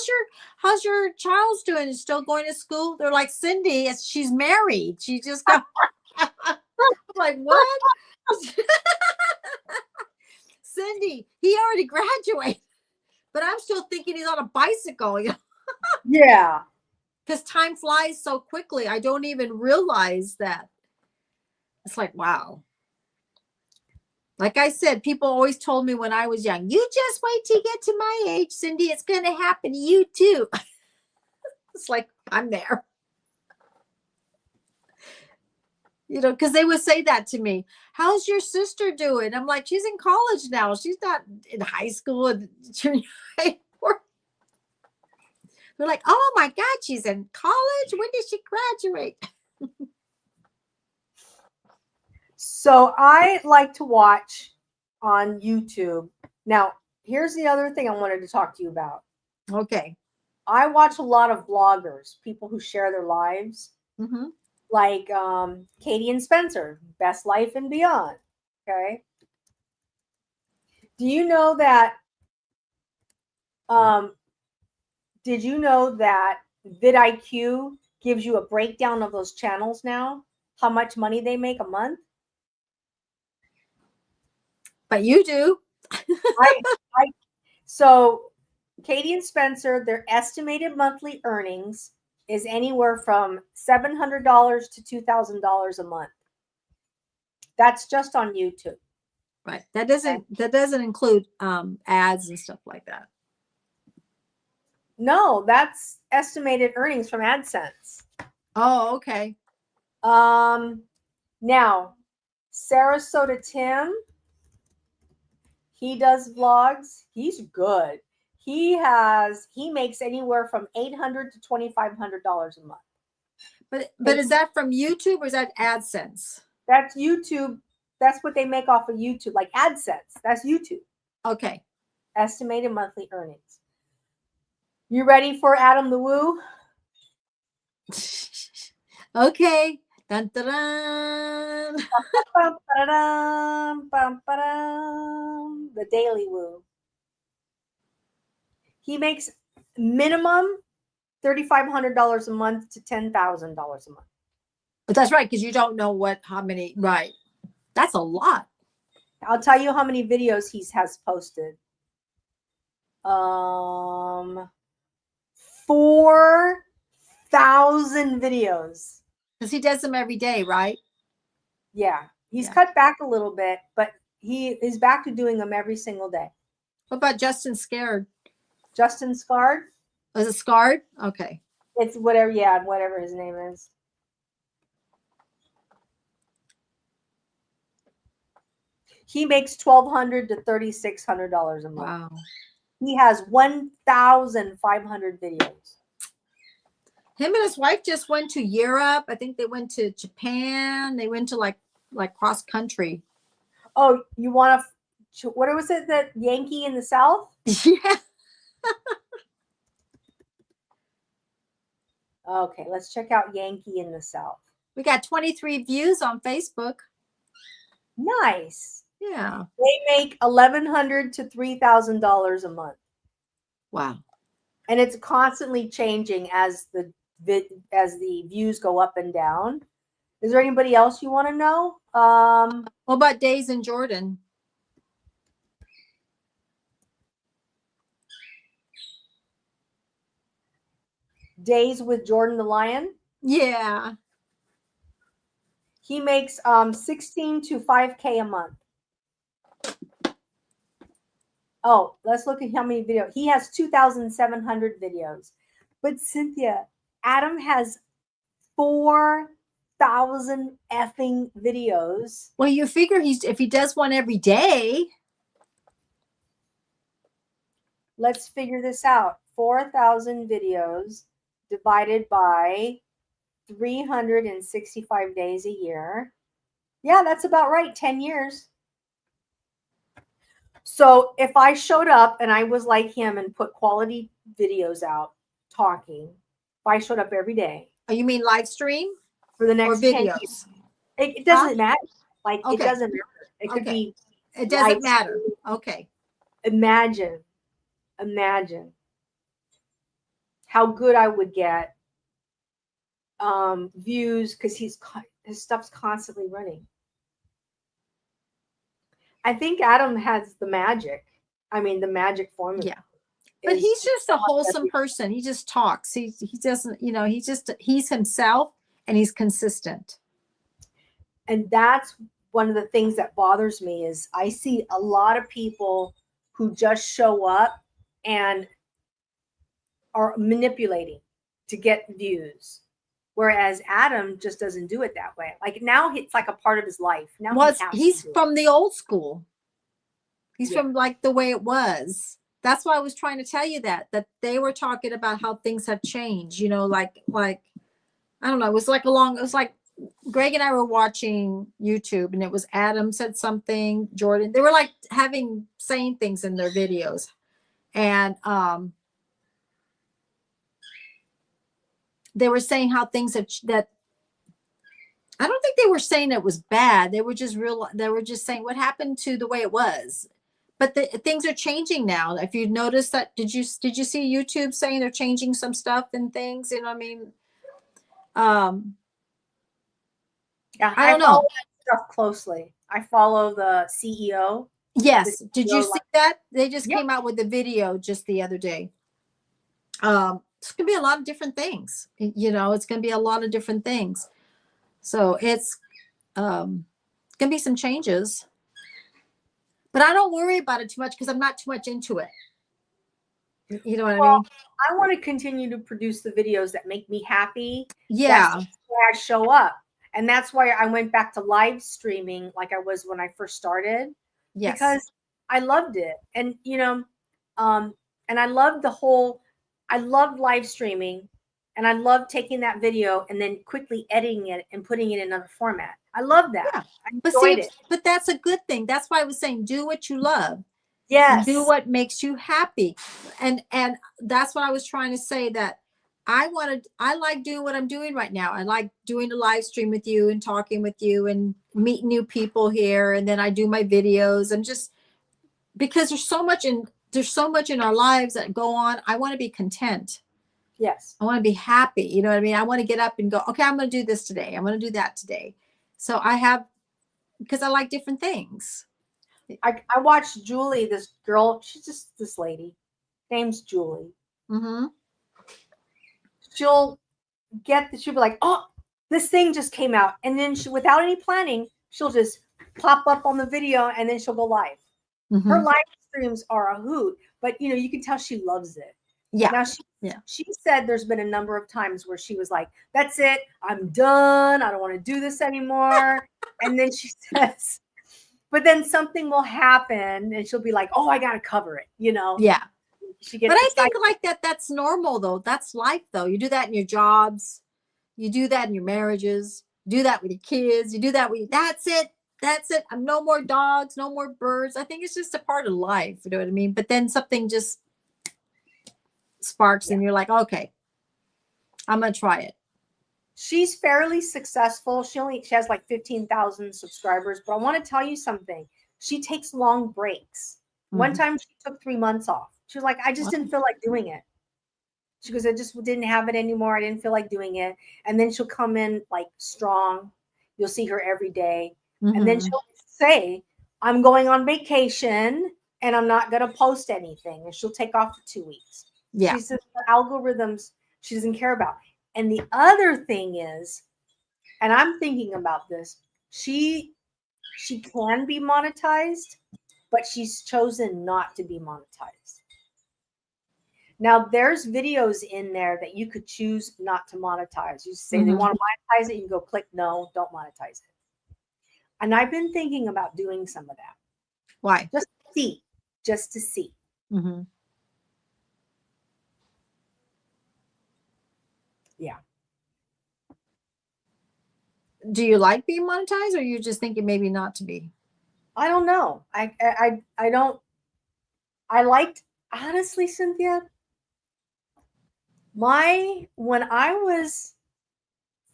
how's your child's doing? Is still going to school? They're like, Cindy, she's married. She just got, I'm like, what? Cindy, he already graduated, but I'm still thinking he's on a bicycle. Yeah. Because time flies so quickly. I don't even realize that. It's like, wow. Like I said, people always told me when I was young, you just wait till you get to my age, Cindy. It's going to happen to you too. It's like, I'm there. Because they would say that to me. How's your sister doing? I'm like, she's in college now. She's not in high school and junior high. They're like, oh my God, she's in college. When did she graduate? So I like to watch on YouTube. Now, here's the other thing I wanted to talk to you about. Okay. I watch a lot of vloggers, people who share their lives. Mm-hmm. Like Katie and Spencer, Best Life and Beyond. Okay. Do you know that? Did you know that vidIQ gives you a breakdown of those channels now? How much money they make a month? But you do. So Katie and Spencer, their estimated monthly earnings is anywhere from $700 to $2,000 a month. That's just on YouTube. Right. That doesn't include ads and stuff like that. No, that's estimated earnings from AdSense. Oh, okay. Now, Sarasota Tim, he does vlogs. He's good. He makes anywhere from $800 to $2,500 a month. But is that from YouTube or is that AdSense? That's YouTube. That's what they make off of YouTube, like AdSense. That's YouTube. Okay. Estimated monthly earnings. You ready for Adam the Woo? Okay. Dun, dun, dun. Bum, ba-da-dum, bum, ba-dum. The Daily Woo. He makes minimum $3,500 a month to $10,000 a month. But that's right, because you don't know how many. Right. That's a lot. I'll tell you how many videos he has posted. 4,000 videos. Because he does them every day, right? Yeah. He's Yeah. cut back a little bit, but he is back to doing them every single day. What about Justin Scared? Justin Scarred? Was it Scarred? Okay. It's whatever his name is. He makes $1,200 to $3,600 a month. Wow. He has 1,500 videos. Him and his wife just went to Europe. I think they went to Japan. They went to like cross country. Oh, you want to? What was it? That Yankee in the South? Yeah. Okay, let's check out Yankee in the South. We got 23 views on Facebook. Nice. Yeah. They make $1,100 to $3,000 a month. Wow. And it's constantly changing as the views go up and down. Is there anybody else you want to know? What about Days in Jordan? Days with Jordan the Lion. Yeah. He makes 16 to 5K a month. Oh, let's look at how many videos. He has 2,700 videos. But Cynthia, Adam has 4,000 effing videos. Well, you figure if he does one every day. Let's figure this out. 4,000 videos divided by 365 days a year. Yeah, that's about right. 10 years. So if I showed up and I was like him and put quality videos out talking, if I showed up every day. Oh, you mean live stream? For the next or 10 videos? years, it doesn't matter. Like, Okay. it doesn't matter. It could be. It doesn't live matter. stream. Okay. Imagine how good I would get views because his stuff's constantly running. I think Adam has the magic. I mean, the magic formula. Yeah. But he's just a wholesome person. He just talks. He doesn't, he's himself and he's consistent. And that's one of the things that bothers me is I see a lot of people who just show up and are manipulating to get views. Whereas Adam just doesn't do it that way. Like now it's like a part of his life. Now he's from the old school. He's Yeah. from like the way it was. That's why I was trying to tell you that they were talking about how things have changed, like I don't know, it was like Greg and I were watching YouTube and it was Adam said something, Jordan. They were like saying things in their videos. And they were saying how things that I don't think they were saying it was bad. They were just saying what happened to the way it was. But things are changing now. If you notice that, did you see YouTube saying they're changing some stuff and things? You know what I mean? Yeah, I don't know. follow that stuff closely. I follow the CEO. Yes. The Did you CEO, see that? They just Yep. came out with a video just the other day. It's gonna be a lot of different things. It's gonna be a lot of different things. So it's gonna be some changes. But I don't worry about it too much because I'm not too much into it. You know what I mean? I want to continue to produce the videos that make me happy. Yeah. That's why I show up. And that's why I went back to live streaming like I was when I first started. Yes. Because I loved it. And, and And I love I love live streaming, and I love taking that video and then quickly editing it and putting it in another format. I love that. Yeah. I But enjoyed see, it. but that's a good thing. That's why I was saying do what you love. And do Yes. what makes you happy. And that's what I was trying to say, that I like doing what I'm doing right now. I like doing a live stream with you and talking with you and meeting new people here. And then I do my videos, and just because there's so much in our lives that go on. I want to be content. Yes. I want to be happy. You know what I mean? I want to get up and go, okay, I'm going to do this today. I'm going to do that today. So because I like different things. I watched Julie, this girl. She's just this lady. Name's Julie. Mm-hmm. She'll be like, oh, this thing just came out. And then without any planning, she'll just pop up on the video, and then she'll go live. Mm-hmm. Her live streams are a hoot, but you can tell she loves it. Yeah. Now she said there's been a number of times where she was like, that's it, I'm done. I don't want to do this anymore. And then she says, but then something will happen and she'll be like, oh, I got to cover it. Yeah. She gets but I excited. think like that's normal though. That's life though. You do that in your jobs. You do that in your marriages. You do that with your kids. You do that with that's it. I'm no more dogs, no more birds. I think it's just a part of life. You know what I mean? But then something just sparks and you're like, okay, I'm going to try it. She's fairly successful. She has like 15,000 subscribers, but I want to tell you something. She takes long breaks. Mm-hmm. One time she took 3 months off. She was like, I just didn't feel like doing it. She goes, I just didn't have it anymore. I didn't feel like doing it. And then she'll come in like strong. You'll see her every day. Mm-hmm. And then she'll say, I'm going on vacation and I'm not going to post anything. And she'll take off for 2 weeks. Yeah. She says the algorithms she doesn't care about. And the other thing is, and I'm thinking about this, she can be monetized, but she's chosen not to be monetized. Now, there's videos in there that you could choose not to monetize. You say they want to monetize it, you go click no, don't monetize it. And I've been thinking about doing some of that. Why? Just to see. Mm-hmm. Yeah. Do you like being monetized, or are you just thinking maybe not to be? I don't know. I don't. I liked, honestly, Cynthia, when I was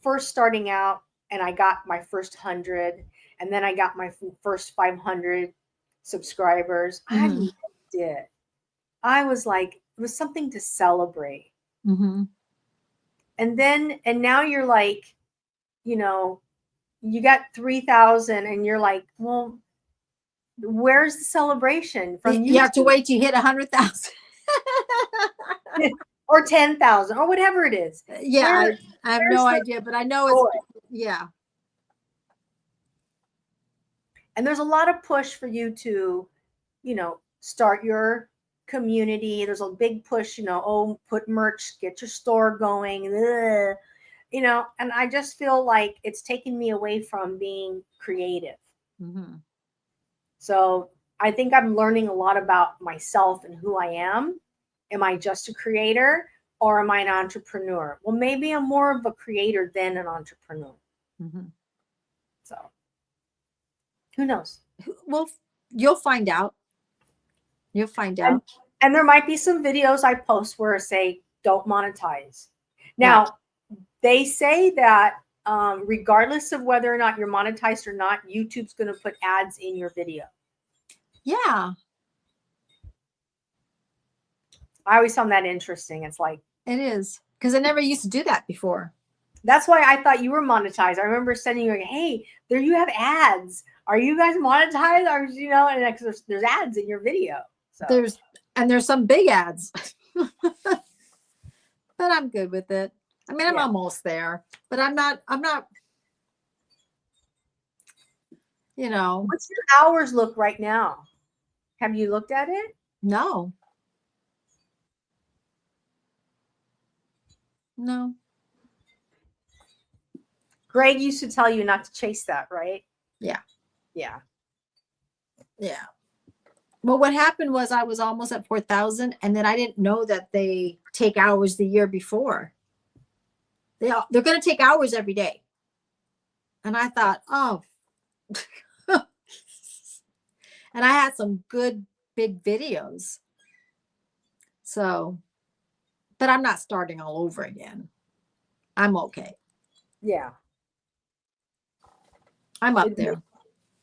first starting out and I got my first 100 and then I got my first 500 subscribers, I loved it. I was like, it was something to celebrate. Mm-hmm. And now you're like, you got 3,000 and you're like, well, where's the celebration from you? You have to wait till you hit 100,000. Or 10,000 or whatever it is. Yeah, I have no idea, but I know it's, yeah. And there's a lot of push for you to, start your community. There's a big push, put merch, get your store going, and I just feel like it's taken me away from being creative. Mm-hmm. So I think I'm learning a lot about myself and who I am. Am I just a creator or am I an entrepreneur? Well, maybe I'm more of a creator than an entrepreneur. Mm-hmm. So who knows? Well, you'll find out. You'll find out. And there might be some videos I post where I say, don't monetize. Now, they say that regardless of whether or not you're monetized or not, YouTube's going to put ads in your video. Yeah. I always found that interesting. It's like, it is, because I never used to do that before. That's why I thought you were monetized. I remember sending you, hey, there you have ads. Are you guys monetized? Or, and there's ads in your video. So. There's some big ads, but I'm good with it. I mean, I'm almost there, but I'm not, What's your hours look right now? Have you looked at it? No. Greg used to tell you not to chase that, right? Yeah. Yeah. Yeah. Well, what happened was I was almost at 4,000, and then I didn't know that they take hours the year before. They're going to take hours every day. And I thought, oh, and I had some good big videos. So, but I'm not starting all over again. I'm okay. Yeah. I'm up there.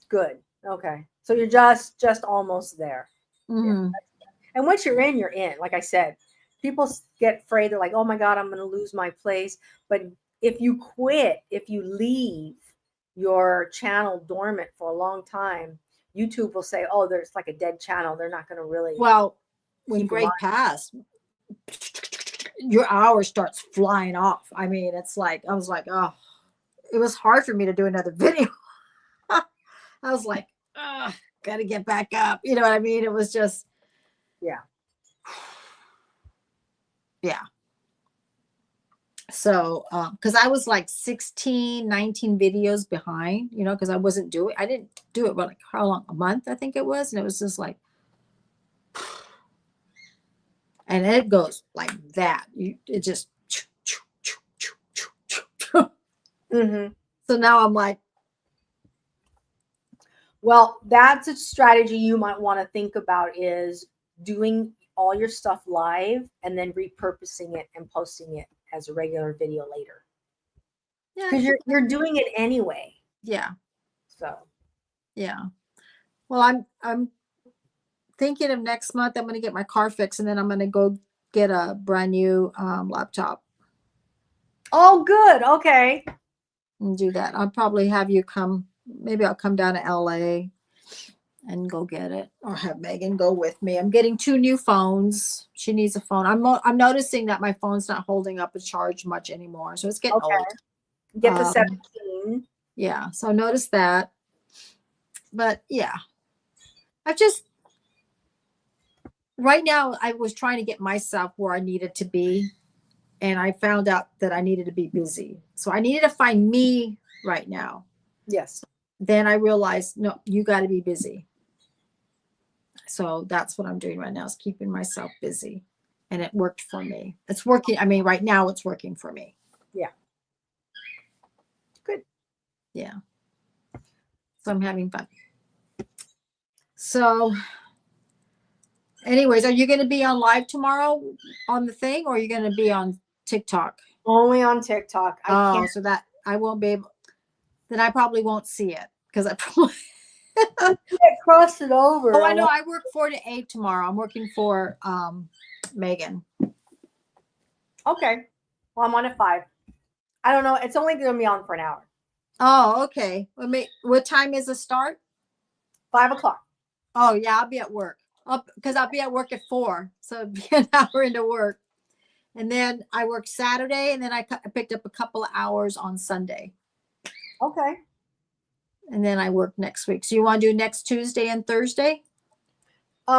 Good. Okay. So you're just almost there. Mhm. And once you're in, you're in. Like I said, people get afraid. They're like, oh my God, I'm going to lose my place. But if you quit, if you leave your channel dormant for a long time, YouTube will say, oh, there's like a dead channel. They're not going to really. Well, when keep Greg passed, your hour starts flying off. I mean, it's like, I was like, oh, it was hard for me to do another video. I was like, got to get back up. You know what I mean? It was just, Yeah. Yeah. So, because I was like 16, 19 videos behind, you know, because I didn't do it, but like how long? A month, I think it was. And it was just like, and it goes like that. It just, Mm-hmm. so now I'm like, well, that's a strategy you might want to think about, is doing all your stuff live and then repurposing it and posting it as a regular video later. yeah, Because you're doing it anyway. yeah, So yeah. Well, I'm thinking of next month. I'm going to get my car fixed, and then I'm going to go get a brand new laptop oh, good. Okay. and do that. I'll probably have you come. Maybe I'll come down to LA and go get it, or have Megan go with me. I'm getting 2 new phones. She needs a phone. I'm noticing that my phone's not holding up a charge much anymore, so it's getting old. Get the 17. Yeah, so I noticed that. But yeah, right now I was trying to get myself where I needed to be, and I found out that I needed to be busy. So I needed to find me right now. Yes. Then I realized, no, you got to be busy. So that's what I'm doing right now, is keeping myself busy. And it worked for me. It's working. I mean, right now it's working for me. Yeah. Good. Yeah. So I'm having fun. So anyways, are you going to be on live tomorrow on the thing, or are you going to be on TikTok? Only on TikTok. I can't. So that I won't be able, then I probably won't see it, because I probably Cross it over. Oh, I know. I work 4 to 8 tomorrow. I'm working for Megan. Okay. Well, I'm on at 5. I don't know. It's only going to be on for an hour. Oh, okay. What time is the start? 5 o'clock. Oh, yeah. I'll be at work. Because I'll be at work at 4. So it'll be an hour into work. And then I work Saturday, and then I picked up a couple of hours on Sunday. Okay. And then I work next week. So you want to do next Tuesday and Thursday? You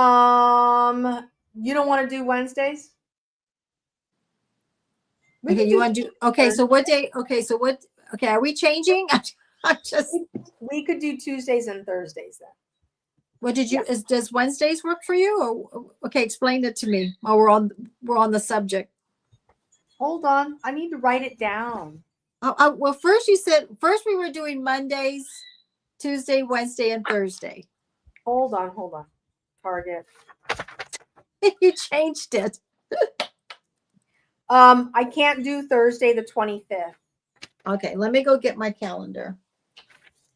don't want to do Wednesdays? Okay, you want to do, okay, so what day, okay, are we changing? I'm just, we could do Tuesdays and Thursdays then. what did you, does Wednesdays work for you? Or, okay, explain it to me while we're on the subject. Hold on. I need to write it down. Well, first we were doing Mondays, Tuesday, Wednesday, and Thursday. Hold on. Target. You changed it. I can't do Thursday the 25th. Okay, let me go get my calendar.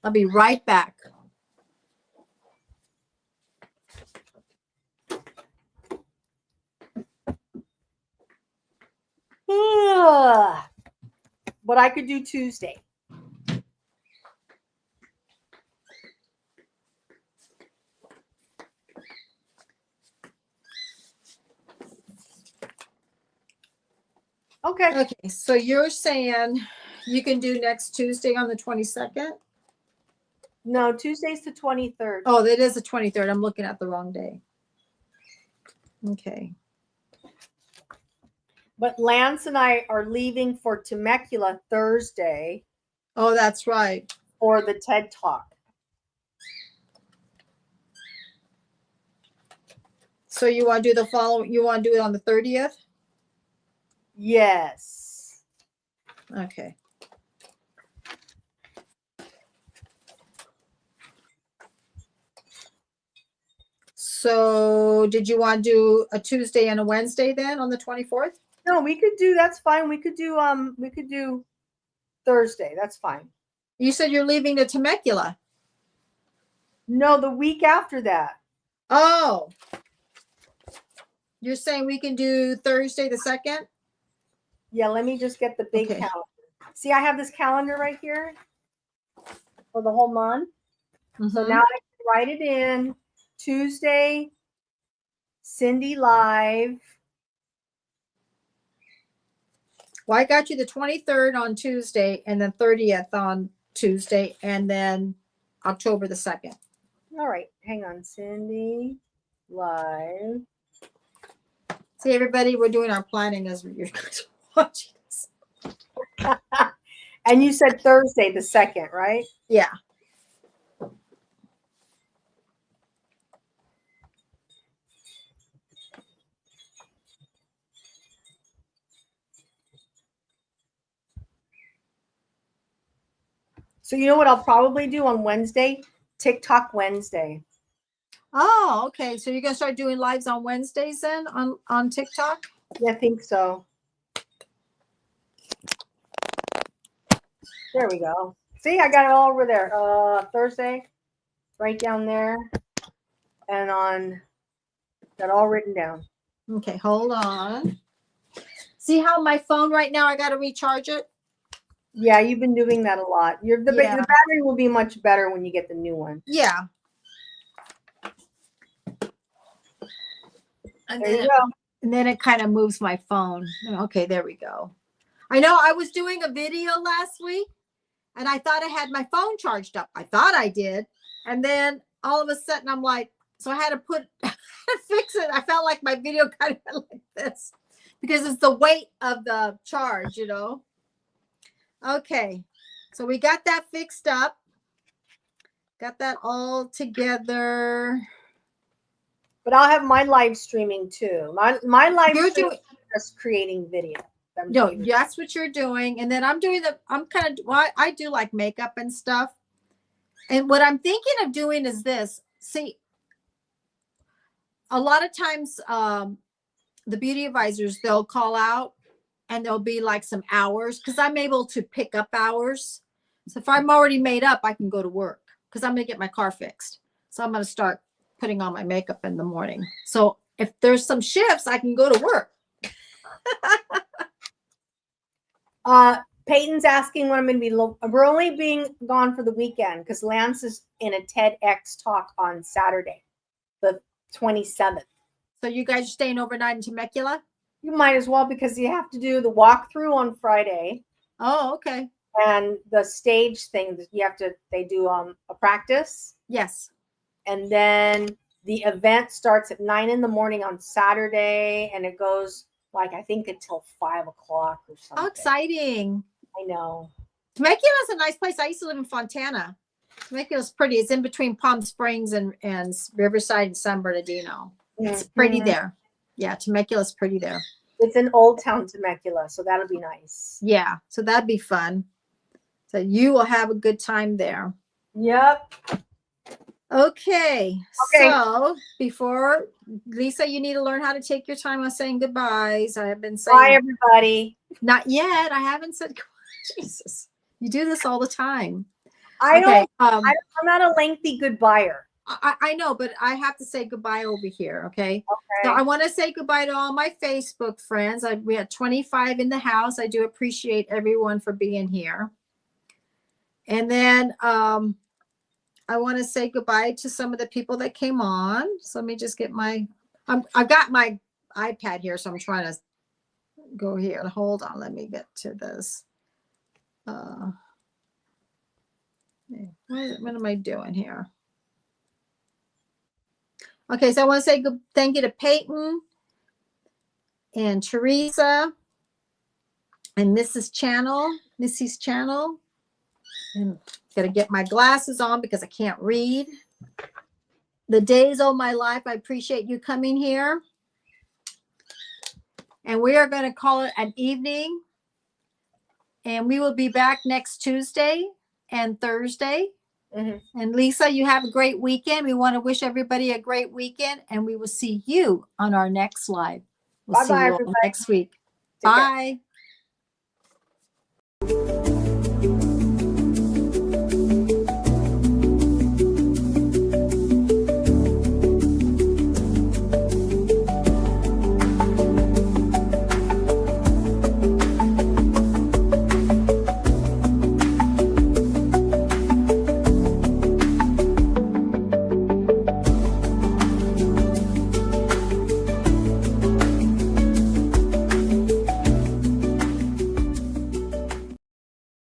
I'll be right back. But I could do Tuesday. Okay. Okay, so you're saying you can do next Tuesday on the 22nd? No, Tuesday's the 23rd. Oh, that is the 23rd. I'm looking at the wrong day. Okay. But Lance and I are leaving for Temecula Thursday. Oh, that's right. For the TED Talk. So you want to do the following, you want to do it on the 30th? Yes. Okay. So did you want to do a Tuesday and a Wednesday then on the 24th? No, we could do, that's fine. We could do Thursday. That's fine. You said you're leaving to Temecula. No, the week after that. Oh. You're saying we can do Thursday the 2nd? Yeah, let me just get the big Okay. calendar. See, I have this calendar right here for the whole month. So now I can write it in. Tuesday, Cindy Live. Well, I got you the 23rd on Tuesday and then 30th on Tuesday and then October the 2nd. All right, hang on. Cindy Live. See, everybody, we're doing our planning as you're watching this. And you said Thursday the 2nd, right? Yeah. So you know what I'll probably do on Wednesday? TikTok Wednesday. Oh, okay. So you're gonna start doing lives on Wednesdays then on TikTok? Yeah, I think so. There we go. See, I got it all over there. Thursday, right down there, and on got all written down. Okay, hold on. See how my phone right now, I got to recharge it? Yeah, you've been doing that a lot. Yeah. The battery will be much better when you get the new one. Yeah. And There you then, go. and then it kind of moves my phone. Okay, there we go. I know I was doing a video last week and I thought I had my phone charged up. I thought I did. And then all of a sudden I'm like, so I had to fix it. I felt like my video kind of went like this because it's the weight of the charge, you know. Okay, so we got that fixed up. Got that all together. But I'll have my live streaming too. My live You're stream doing, is just creating video. no, that's what you're doing. And then I'm doing I'm kind of, well, I do like makeup and stuff. And what I'm thinking of doing is this. See, a lot of times the beauty advisors, they'll call out and there'll be like some hours because I'm able to pick up hours. So if I'm already made up, I can go to work because I'm going to get my car fixed. So I'm going to start putting on my makeup in the morning. So if there's some shifts, I can go to work. Peyton's asking when I'm going to be. We're only being gone for the weekend because Lance is in a TEDx talk on Saturday, the 27th. So you guys are staying overnight in Temecula? You might as well because you have to do the walkthrough on Friday. Oh, okay. And the stage thing that you have to. They do a practice. Yes. And then the event starts at 9 a.m. on Saturday, and it goes like I think until 5 o'clock or something. How exciting! I know. Temecula is a nice place. I used to live in Fontana. Temecula's pretty. It's in between Palm Springs and Riverside and San Bernardino. It's pretty there. Yeah, Temecula's pretty there. It's in Old Town Temecula, so that'll be nice. Yeah, so that'd be fun. So you will have a good time there. Yep. Okay. So before Lisa, you need to learn how to take your time on saying goodbyes. I have been saying bye, everybody. Not yet. I haven't said Jesus. You do this all the time. I'm not a lengthy goodbyer. I know, but I have to say goodbye over here. Okay. So I want to say goodbye to all my Facebook friends. We had 25 in the house. I do appreciate everyone for being here. And then I want to say goodbye to some of the people that came on. So let me just get I've got my iPad here, so I'm trying to go here. Hold on. Let me get to this. What am I doing here? Okay, so I want to say thank you to Peyton and Teresa and Missy's channel. And got to get my glasses on because I can't read. The Days of My Life. I appreciate you coming here. And we are going to call it an evening. And we will be back next Tuesday and Thursday. Mm-hmm. And Lisa, you have a great weekend. We want to wish everybody a great weekend. And we will see you on our next live. We'll see Bye-bye, you all everybody. next week. Take care. Bye.